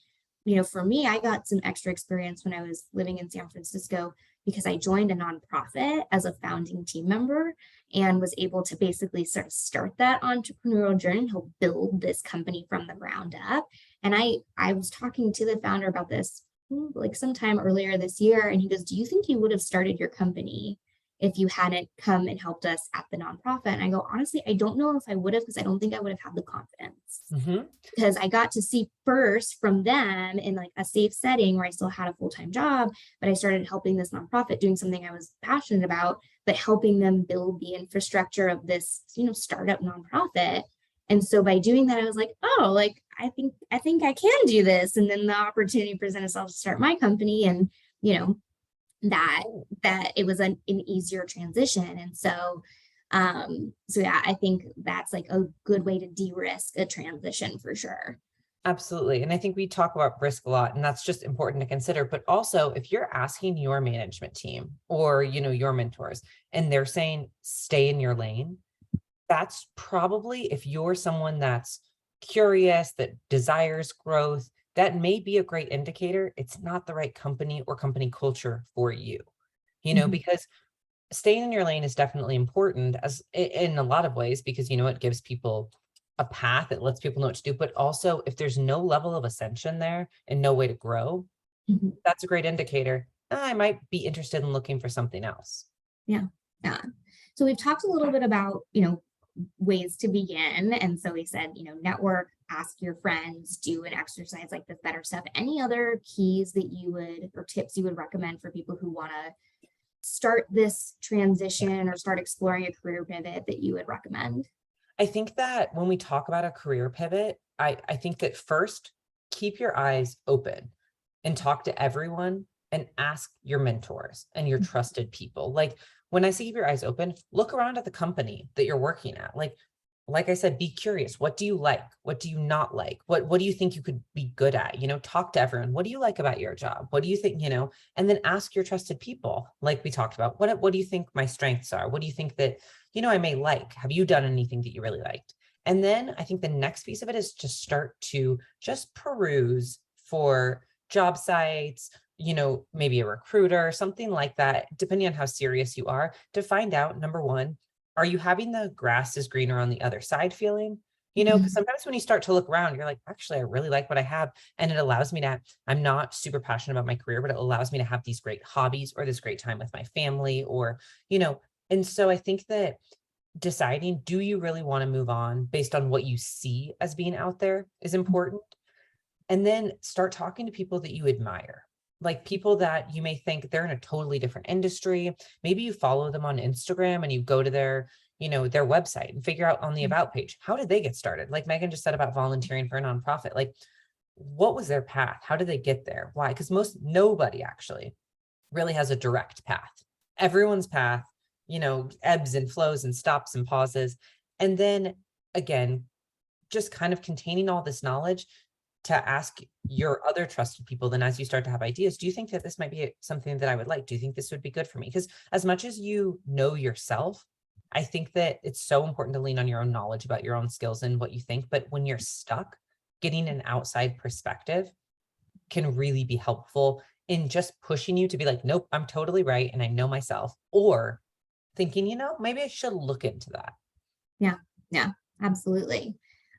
for me, I got some extra experience when I was living in San Francisco because I joined a nonprofit as a founding team member and was able to basically sort of start that entrepreneurial journey and help build this company from the ground up. And I was talking to the founder about this like sometime earlier this year, and he goes, "Do you think you would have started your company if you hadn't come and helped us at the nonprofit?" And I go, honestly, I don't know if I would have, because I don't think I would have had the confidence, Hmm. because I got to see first from them in like a safe setting where I still had a full-time job, but I started helping this nonprofit doing something I was passionate about, but helping them build the infrastructure of this, startup nonprofit. And so by doing that, I was like, oh, like I think I can do this. And then the opportunity presented itself to start my company, and you know, that that it was an easier transition. And so yeah, I think that's like a good way to de-risk a transition for sure. Absolutely. And I think we talk about risk a lot, and that's just important to consider. But also, if you're asking your management team or, your mentors, and they're saying, stay in your lane, that's probably, if you're someone that's curious, that desires growth, that may be a great indicator. It's not the right company or company culture for you, Mhm. because staying in your lane is definitely important in a lot of ways, because it gives people a path. It lets people know what to do. But also, if there's no level of ascension there and no way to grow, Mhm. that's a great indicator. I might be interested in looking for something else. Yeah. Yeah. So we've talked a little bit about, ways to begin. And so we said, network, ask your friends, do an exercise like this, better stuff. Any other keys that you would, or tips you would recommend for people who want to start this transition or start exploring a career pivot that you would recommend? I think that when we talk about a career pivot, I think that first, keep your eyes open and talk to everyone and ask your mentors and your trusted people. Like when I say keep your eyes open, look around at the company that you're working at. Like I said, be curious. What do you like? What do you not like? What do you think you could be good at? Talk to everyone. What do you like about your job? What do you think, and then ask your trusted people, like we talked about. What do you think my strengths are? What do you think that, I may like? Have you done anything that you really liked? And then I think the next piece of it is to start to just peruse for job sites, maybe a recruiter, something like that, depending on how serious you are, to find out, number one, are you having the grass is greener on the other side feeling? Because Mhm. sometimes when you start to look around, you're like, actually, I really like what I have. And it allows me to, I'm not super passionate about my career, but it allows me to have these great hobbies or this great time with my family, or, and so I think that deciding, do you really want to move on based on what you see as being out there is important. And then start talking to people that you admire. like people that you may think they're in a totally different industry. Maybe you follow them on Instagram and you go to their, their website and figure out on the about page, how did they get started? Like Meagan just said about volunteering for a nonprofit, like what was their path? How did they get there? Why? Because nobody actually really has a direct path. Everyone's path, ebbs and flows and stops and pauses. And then again, just kind of containing all this knowledge to ask your other trusted people, then as you start to have ideas, do you think that this might be something that I would like? Do you think this would be good for me? Because as much as you know yourself, I think that it's so important to lean on your own knowledge about your own skills and what you think. But when you're stuck, getting an outside perspective can really be helpful in just pushing you to be like, nope, I'm totally right. And I know myself, or thinking, maybe I should look into that. Yeah, absolutely.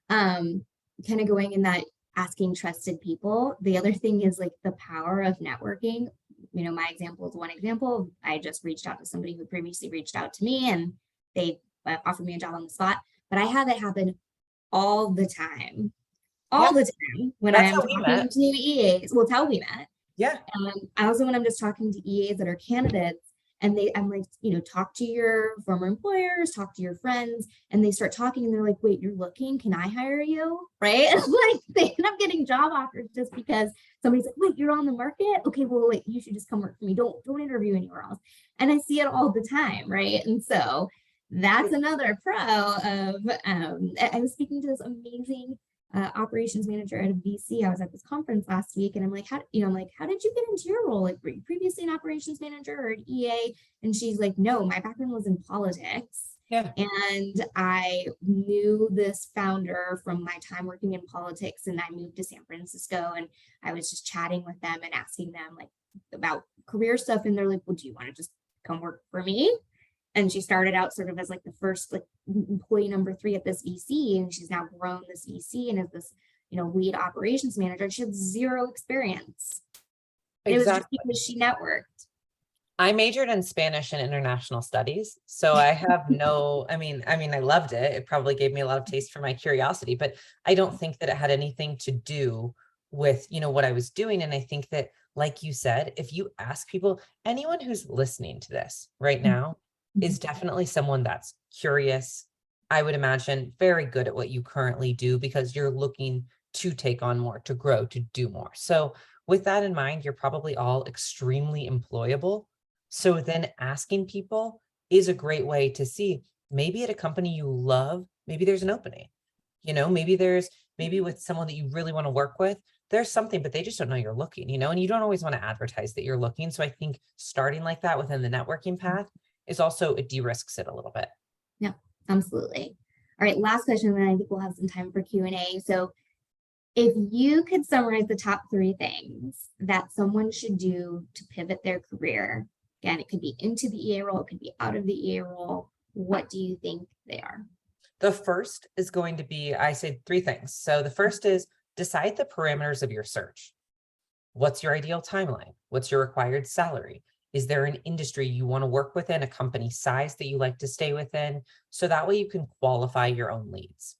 Kind of going in that asking trusted people. The other thing is like the power of networking. My example is one example. I just reached out to somebody who previously reached out to me and they offered me a job on the spot, but I have it happen all the time, Yeah, the time when that's I'm how we talking met. to EAs. Well, it's how we met. Yeah. Also when I'm just talking to EAs that are candidates and I'm like, talk to your former employers, talk to your friends, and they start talking and they're like, wait, you're looking, can I hire you? Right? Like they end up getting job offers just because somebody's like, wait, you're on the market? Okay, well, wait, you should just come work for me. Don't interview anywhere else. And I see it all the time, right? And so that's another pro of, I was speaking to this amazing operations manager at a VC. I was at this conference last week and I'm like, how did you get into your role? Like, were you previously an operations manager or an EA? And she's like, no, my background was in politics. Yeah. And I knew this founder from my time working in politics. And I moved to San Francisco and I was just chatting with them and asking them like about career stuff. And they're like, well, do you want to just come work for me? And she started out sort of as like the first like employee number 3 at this VC, and she's now grown this VC and is this lead operations manager. She had 0 experience. It was just because she networked. I majored in Spanish and international studies, so I have no, I mean, I loved it. It probably gave me a lot of taste for my curiosity, but I don't think that it had anything to do with, what I was doing. And I think that, like you said, if you ask people, anyone who's listening to this right now is definitely someone that's curious. I would imagine very good at what you currently do because you're looking to take on more, to grow, to do more. So with that in mind, you're probably all extremely employable. So then asking people is a great way to see, maybe at a company you love, maybe there's an opening, maybe with someone that you really want to work with, there's something, but they just don't know you're looking, and you don't always want to advertise that you're looking. So I think starting like that within the networking path is also, it de-risks it a little bit. Yeah, absolutely. All right, last question, then I think we'll have some time for Q&A. So if you could summarize the top 3 things that someone should do to pivot their career, again, it could be into the EA role, it could be out of the EA role, what do you think they are? The first is going to be, I say 3 things. So the first is decide the parameters of your search. What's your ideal timeline? What's your required salary? Is there an industry you want to work within, a company size that you like to stay within? So that way you can qualify your own leads.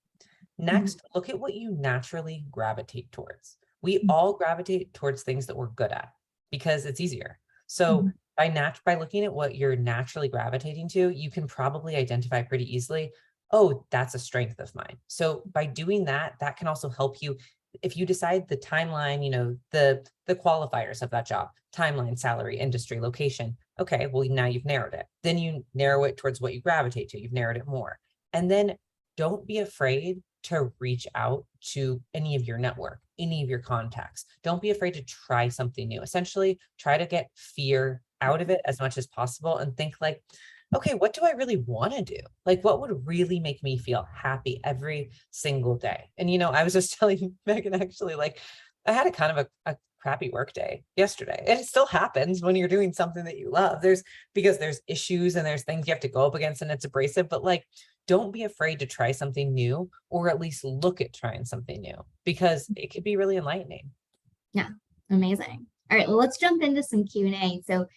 Next, look at what you naturally gravitate towards. We all gravitate towards things that we're good at because it's easier. So by looking at what you're naturally gravitating to, you can probably identify pretty easily, oh, that's a strength of mine. So by doing that, that can also help you. If you decide the timeline, the qualifiers of that job, timeline, salary, industry, location. Okay, well, now you've narrowed it. Then you narrow it towards what you gravitate to. You've narrowed it more. And then don't be afraid to reach out to any of your network, any of your contacts. Don't be afraid to try something new. Essentially, try to get fear out of it as much as possible and think like, okay, what do I really want to do? Like, what would really make me feel happy every single day? And, I was just telling Meagan, actually, like, I had a kind of a crappy work day yesterday. And it still happens when you're doing something that you love. Because there's issues and there's things you have to go up against and it's abrasive, but like, don't be afraid to try something new, or at least look at trying something new, because it could be really enlightening. Yeah, amazing. All right, well, let's jump into some Q&A. So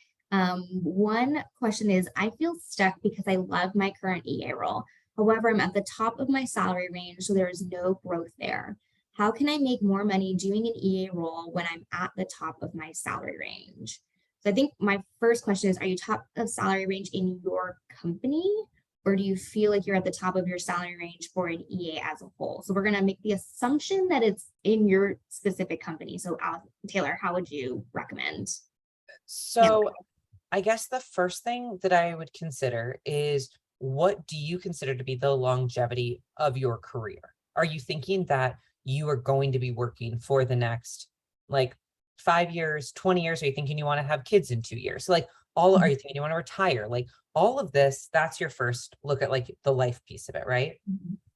one question is, I feel stuck because I love my current EA role. However, I'm at the top of my salary range, so there is no growth there. how can I make more money doing an EA role when I'm at the top of my salary range? So I think my first question is, are you top of salary range in your company? Or do you feel like you're at the top of your salary range for an EA as a whole? So we're going to make the assumption that it's in your specific company. So Taylor, how would you recommend handling So I guess the first thing that I would consider is, what do you consider to be the longevity of your career? Are you thinking that you are going to be working for the next like 5 years, 20 years? Are you thinking you want to have kids in 2 years? So like are you thinking you want to retire? Like all of this, that's your first look at like the life piece of it, right? it?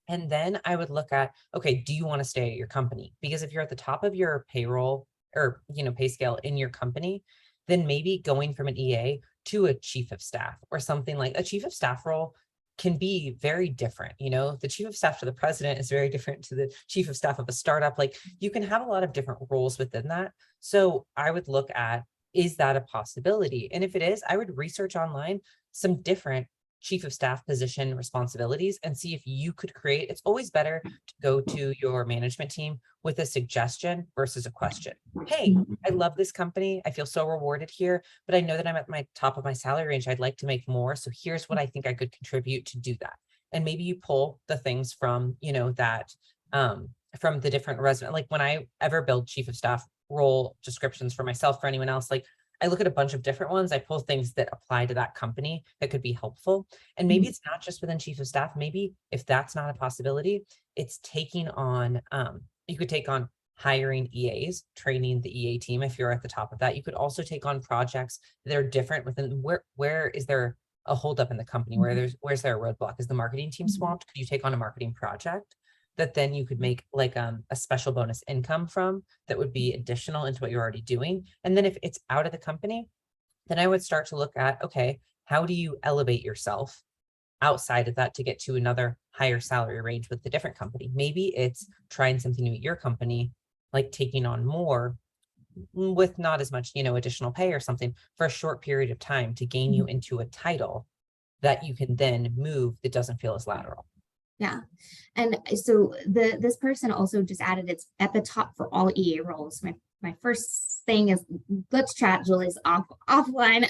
And then I would look at, okay, do you want to stay at your company? Because if you're at the top of your payroll or, pay scale in your company, then maybe going from an EA to a chief of staff or something, like a chief of staff role can be very different. The chief of staff to the president is very different to the chief of staff of a startup. Like you can have a lot of different roles within that. So I would look at, is that a possibility? And if it is, I would research online some different chief of staff position responsibilities and see if you could create. It's always better to go to your management team with a suggestion versus a question. Hey, I love this company. I feel so rewarded here, but I know that I'm at my top of my salary range. I'd like to make more. So here's what I think I could contribute to do that. And maybe you pull the things from, that from the different resident, like when I ever build chief of staff role descriptions for myself, for anyone else, like I look at a bunch of different ones. I pull things that apply to that company that could be helpful. And maybe it's not just within chief of staff. Maybe if that's not a possibility, it's taking on, you could take on hiring EAs, training the EA team. If you're at the top of that, you could also take on projects that are different within where is there a holdup in the company, where's there a roadblock? Is the marketing team swamped? Could you take on a marketing project that then you could make like a special bonus income from, that would be additional into what you're already doing? And then if it's out of the company, then I would start to look at, okay, how do you elevate yourself outside of that to get to another higher salary range with the different company? Maybe it's trying something new at your company, like taking on more with not as much, additional pay or something for a short period of time to gain you into a title that you can then move that doesn't feel as lateral. Yeah. And so this person also just added it's at the top for all EA roles. My first thing is, let's chat Julie's offline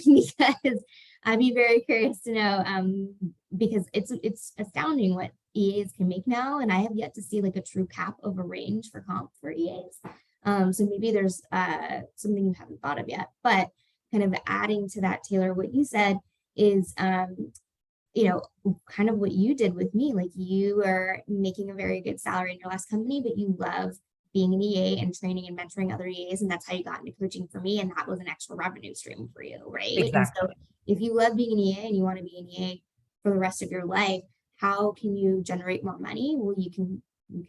because I'd be very curious to know because it's astounding what EAs can make now, and I have yet to see like a true cap of a range for comp for EAs. So maybe there's something you haven't thought of yet, but kind of adding to that, Taylor, what you said is kind of what you did with me. Like you are making a very good salary in your last company, but you love being an EA and training and mentoring other EAs. And that's how you got into coaching for me. And that was an extra revenue stream for you, right? Exactly. And so if you love being an EA and you want to be an EA for the rest of your life, how can you generate more money? Well, you can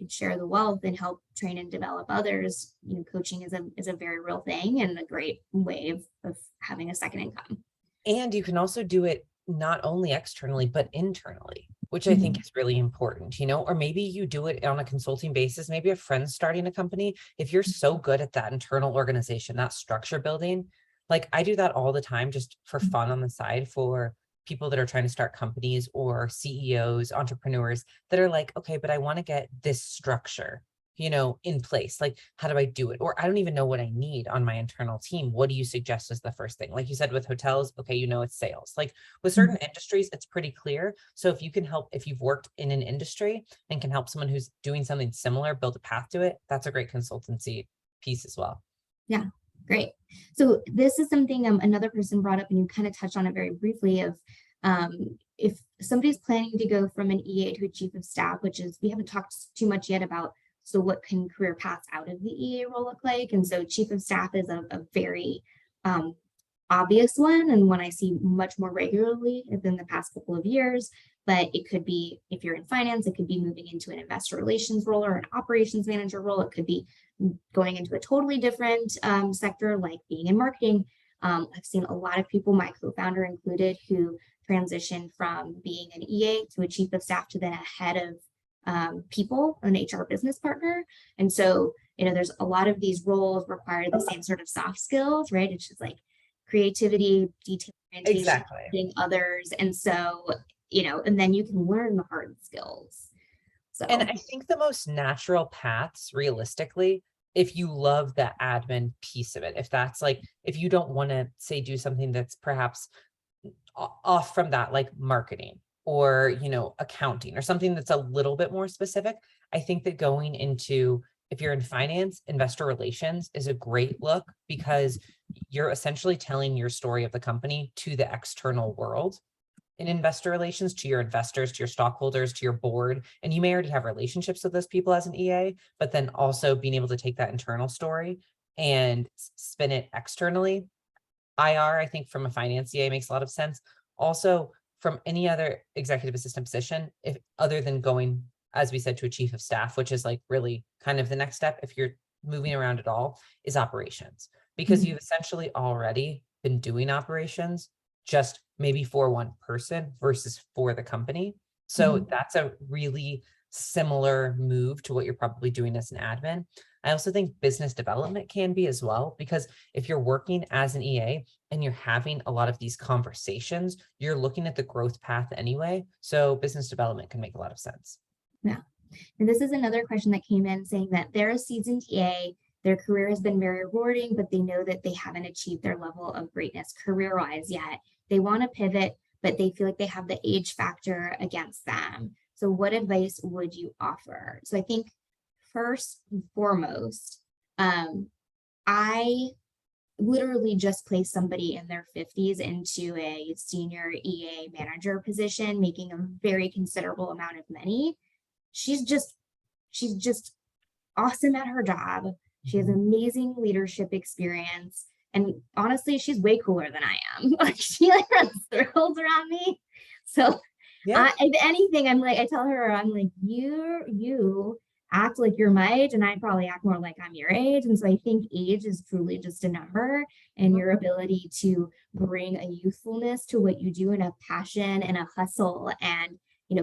share the wealth and help train and develop others. Coaching is a very real thing and a great way of having a second income. And you can also do it not only externally, but internally, which I think is really important, or maybe you do it on a consulting basis. Maybe a friend's starting a company. If you're so good at that internal organization, that structure building, like I do that all the time, just for fun on the side for people that are trying to start companies or CEOs, entrepreneurs that are like, okay, but I want to get this structure, in place. Like, how do I do it? Or I don't even know what I need on my internal team. What do you suggest as the first thing? Like you said, with hotels, okay, it's sales. Like with certain industries, it's pretty clear. So if you can help, if you've worked in an industry and can help someone who's doing something similar build a path to it, that's a great consultancy piece as well. Yeah, great. So this is something another person brought up, and you kind of touched on it very briefly, of if somebody's planning to go from an EA to a chief of staff, which is, we haven't talked too much yet about, so what can career paths out of the EA role look like? And so chief of staff is a very obvious one, and one I see much more regularly within the past couple of years. But it could be, if you're in finance, it could be moving into an investor relations role or an operations manager role. It could be going into a totally different sector, like being in marketing. I've seen a lot of people, my co-founder included, who transitioned from being an EA to a chief of staff to then a head of people, an HR business partner. And so, there's a lot of these roles require the same sort of soft skills, right? It's just like creativity, detail orientation, Exactly. others. And so, and then you can learn the hard skills. And So I think the most natural paths, realistically, if you love the admin piece of it, if that's like, if you don't want to say do something that's perhaps off from that, like marketing or, accounting or something that's a little bit more specific, I think that going into, if you're in finance, investor relations is a great look because you're essentially telling your story of the company to the external world in investor relations, to your investors, to your stockholders, to your board. And you may already have relationships with those people as an EA, but then also being able to take that internal story and spin it externally. IR, I think from a finance EA makes a lot of sense. Also, from any other executive assistant position, if other than going, as we said, to a chief of staff, which is like really kind of the next step, if you're moving around at all, is operations, because mhm, you've essentially already been doing operations, just maybe for one person versus for the company. So mhm, that's a really similar move to what you're probably doing as an admin. I also think business development can be as well, because if you're working as an EA and you're having a lot of these conversations, you're looking at the growth path anyway. So business development can make a lot of sense. yeah. And this is another question that came in saying that they're a seasoned TA, their career has been very rewarding, but they know that they haven't achieved their level of greatness career-wise yet. They want to pivot, but they feel like they have the age factor against them. So what advice would you offer? So I think first and foremost, I literally just placed somebody in their 50s into a senior EA manager position, making a very considerable amount of money. She's just awesome at her job. She has Mhm. amazing leadership experience. And honestly, she's way cooler than I am. Like she like runs circles around me. So Yeah. if anything, I'm like, I tell her, I'm like, you act like you're my age, and I probably act more like I'm your age. And so I think age is truly just a number, and Mhm. your ability to bring a youthfulness to what you do and a passion and a hustle and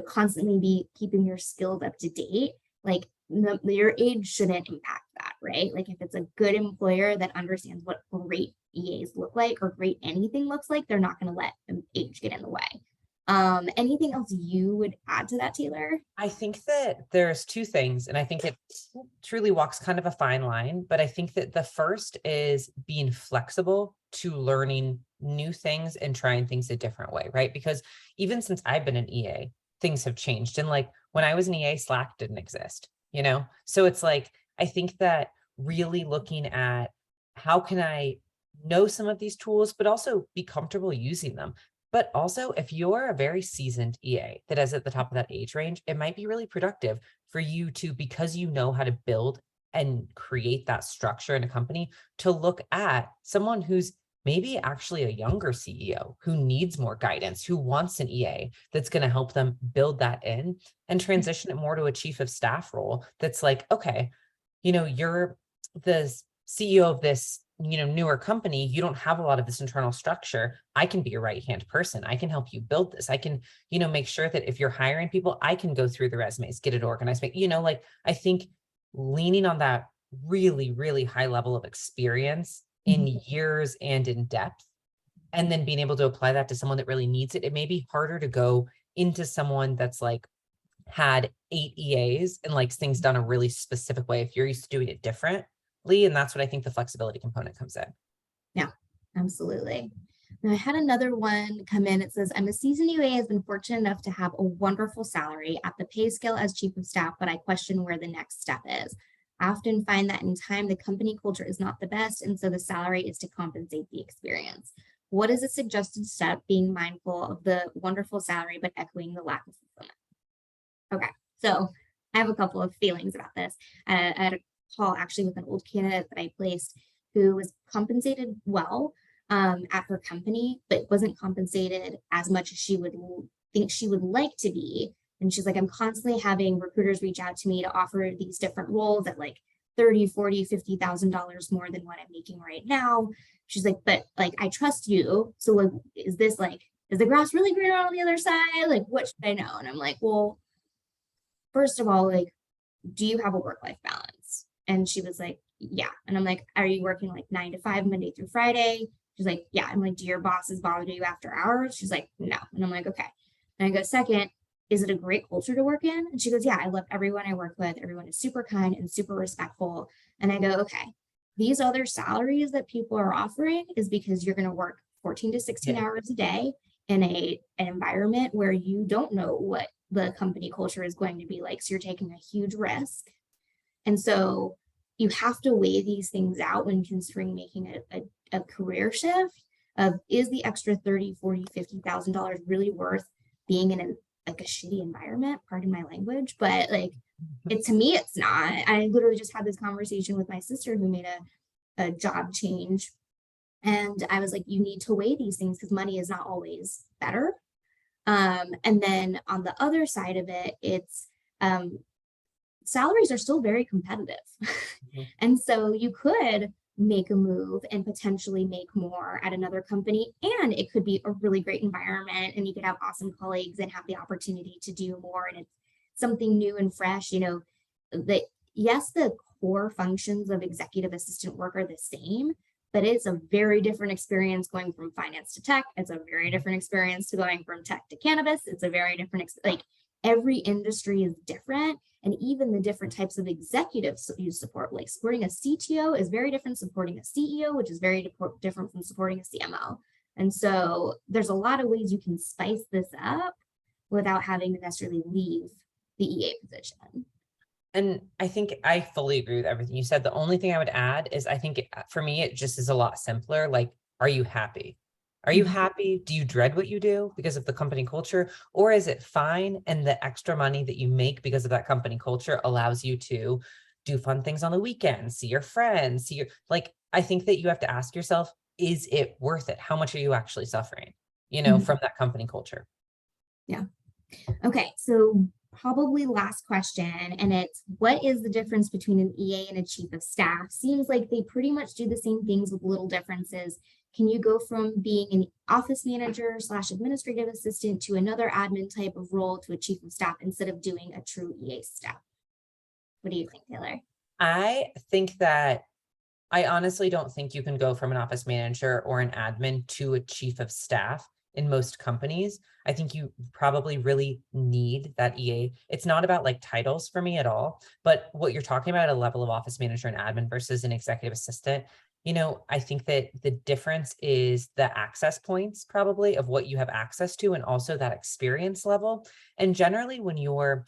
constantly be keeping your skills up to date. Like your age shouldn't impact that, right? Like if it's a good employer that understands what great EAs look like or great anything looks like, they're not going to let age get in the way. Anything else you would add to that, Taylor? I think that there's two things, and I think it truly walks kind of a fine line, but I think that the first is being flexible to learning new things and trying things a different way, right? Because even since I've been an EA, things have changed. And like when I was an EA, Slack didn't exist, So it's like, I think that really looking at how can I know some of these tools, but also be comfortable using them. But also, if you're a very seasoned EA that is at the top of that age range, it might be really productive for you to, because you know how to build and create that structure in a company, to look at someone who's maybe actually a younger CEO who needs more guidance, who wants an EA that's going to help them build that in and transition it more to a chief of staff role that's like, okay, you're the CEO of this, newer company. You don't have a lot of this internal structure. I can be your right-hand person. I can help you build this. I can, make sure that if you're hiring people, I can go through the resumes, get it organized. Like I think leaning on that really, really high level of experience in Mhm. years and in depth, and then being able to apply that to someone that really needs it. It may be harder to go into someone that's like had 8 EAs and likes things done a really specific way if you're used to doing it differently. And that's what I think the flexibility component comes in. Yeah, absolutely. Now, I had another one come in. It says, I'm a seasoned UA has been fortunate enough to have a wonderful salary at the pay scale as chief of staff, but I question where the next step is. I often find that in time, the company culture is not the best, and so the salary is to compensate the experience. What is a suggested step being mindful of the wonderful salary, but echoing the lack of fulfillment? Okay, so I have a couple of feelings about this. I had a call actually with an old candidate that I placed who was compensated well at her company, but wasn't compensated as much as she would think she would like to be. And she's like, I'm constantly having recruiters reach out to me to offer these different roles at like 30, 40, $50,000 more than what I'm making right now. She's like, but like, I trust you. So like, is this like, is the grass really greener on the other side? Like, what should I know? And I'm like, well, first of all, like, do you have a work life balance? And she was like, yeah. And I'm like, are you working like 9 to 5, Monday through Friday? She's like, yeah. I'm like, do your bosses bother you after hours? She's like, no. And I'm like, okay. And I go, second, is it a great culture to work in? And she goes, yeah, I love everyone I work with. Everyone is super kind and super respectful. And I go, okay, these other salaries that people are offering is because you're going to work 14 to 16 Yeah. hours a day in an environment where you don't know what the company culture is going to be like. So you're taking a huge risk. And so you have to weigh these things out when considering making a career shift of, is the extra 30, 40, $50,000 really worth being in like a shitty environment, pardon my language, but like to me, it's not. I literally just had this conversation with my sister who made a job change. And I was like, you need to weigh these things because money is not always better. And then on the other side of it, it's salaries are still very competitive. And so you could make a move and potentially make more at another company. And it could be a really great environment and you could have awesome colleagues and have the opportunity to do more. And it's something new and fresh, that yes, the core functions of executive assistant work are the same, but it's a very different experience going from finance to tech. It's a very different experience to going from tech to cannabis. It's a very different, like every industry is different. And even the different types of executives you support, like supporting a CTO is very different supporting a CEO, which is very different from supporting a CMO. And so there's a lot of ways you can spice this up without having to necessarily leave the EA position. And I think I fully agree with everything you said. The only thing I would add is I think for me, it just is a lot simpler. Like, are you happy? Are you happy? Do you dread what you do because of the company culture? Or is it fine? And the extra money that you make because of that company culture allows you to do fun things on the weekend, see your friends, I think that you have to ask yourself, is it worth it? How much are you actually suffering, from that company culture? Yeah. Okay. So probably last question, and it's, what is the difference between an EA and a chief of staff? Seems like they pretty much do the same things with little differences. Can you go from being an office manager / administrative assistant to another admin type of role to a chief of staff instead of doing a true EA step? What do you think, Taylor? I think that I honestly don't think you can go from an office manager or an admin to a chief of staff in most companies. I think you probably really need that EA. It's not about like titles for me at all, but what you're talking about, a level of office manager and admin versus an executive assistant, I think that the difference is the access points probably of what you have access to and also that experience level. And generally when you're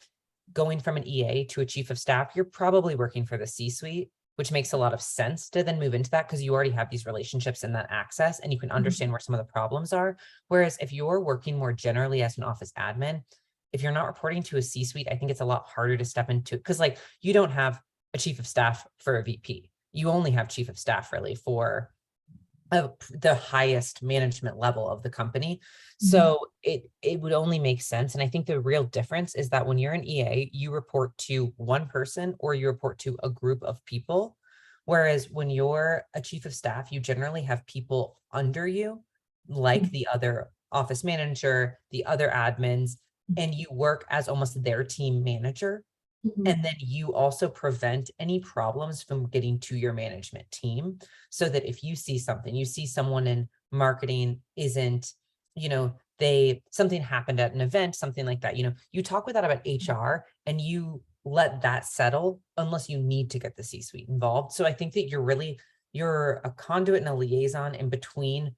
going from an EA to a chief of staff, you're probably working for the C-suite, which makes a lot of sense to then move into that because you already have these relationships and that access and you can understand where some of the problems are. Whereas if you're working more generally as an office admin, if you're not reporting to a C-suite, I think it's a lot harder to step into, because like you don't have a chief of staff for a VP. You only have chief of staff really for the highest management level of the company. So it would only make sense. And I think the real difference is that when you're an EA, you report to one person or you report to a group of people. Whereas when you're a chief of staff, you generally have people under you, like the other office manager, the other admins, and you work as almost their team manager. And then you also prevent any problems from getting to your management team so that if you see something, you see someone in marketing isn't, something happened at an event, something like that, you talk with that about HR and you let that settle unless you need to get the C-suite involved. So I think that you're a conduit and a liaison in between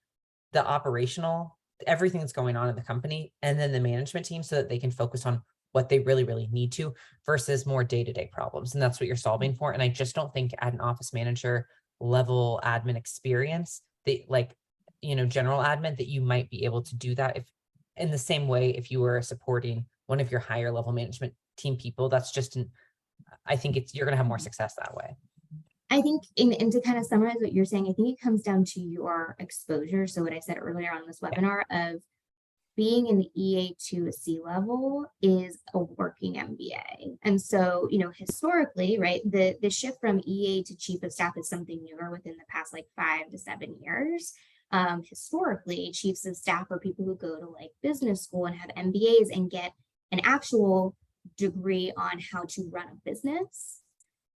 the operational, everything that's going on in the company and then the management team so that they can focus on what they really, really need to versus more day-to-day problems. And that's what you're solving for. And I just don't think at an office manager level admin experience, general admin, that you might be able to do that if in the same way, if you were supporting one of your higher level management team people, I think you're going to have more success that way. I think, and to kind of summarize what you're saying, I think it comes down to your exposure. So what I said earlier on this webinar of being an EA to a C-level is a working MBA. And so, historically, right, the shift from EA to chief of staff is something newer within the past like 5 to 7 years. Historically, chiefs of staff are people who go to like business school and have MBAs and get an actual degree on how to run a business.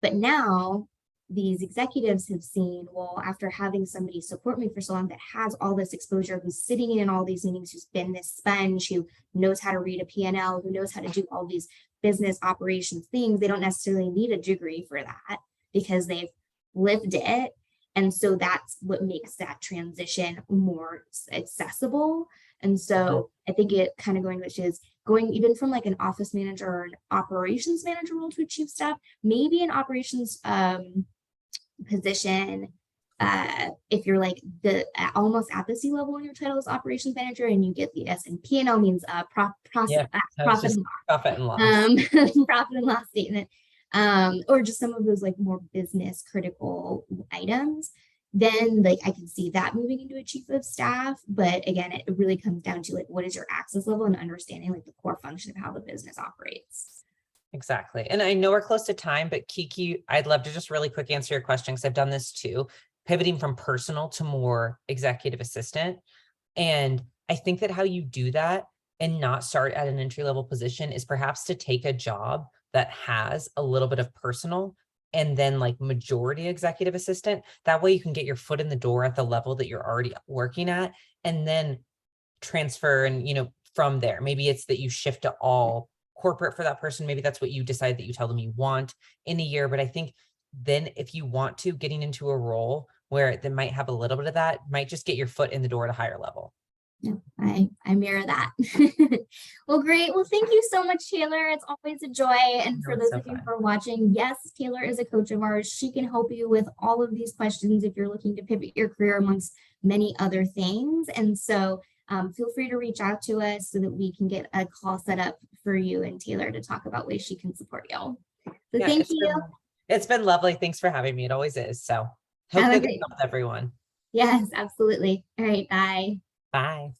But now these executives have seen, well, after having somebody support me for so long that has all this exposure, who's sitting in all these meetings, who's been this sponge, who knows how to read a P&L, who knows how to do all these business operations things, they don't necessarily need a degree for that because they've lived it. And so that's what makes that transition more accessible. And so I think it kind of going, which is going even from like an office manager or an operations manager role to a chief staff, maybe an operations position, if you're like almost at the C level in your title as operations manager and you get the S and P&L means Yeah, profit and profit and loss. profit and loss statement, or just some of those like more business critical items, then like I can see that moving into a chief of staff. But again, it really comes down to like, what is your access level and understanding like the core function of how the business operates. Exactly. And I know we're close to time, but Kiki, I'd love to just really quick answer your question because I've done this too, pivoting from personal to more executive assistant. And I think that how you do that and not start at an entry level position is perhaps to take a job that has a little bit of personal and then like majority executive assistant. That way you can get your foot in the door at the level that you're already working at and then transfer and, from there. Maybe it's that you shift to all corporate for that person. Maybe that's what you decide that you tell them you want in a year. But I think then if you want to, getting into a role where they might have a little bit of that might just get your foot in the door at a higher level. Yeah, I mirror that. Well, great. Well, thank you so much, Taylor. It's always a joy. And for those of you who are watching, yes, Taylor is a coach of ours. She can help you with all of these questions if you're looking to pivot your career amongst many other things. And so feel free to reach out to us so that we can get a call set up for you and Taylor to talk about ways she can support you. So thank you. It's been lovely. Thanks for having me. It always is. So hope that helps everyone. Yes, absolutely. All right. Bye. Bye.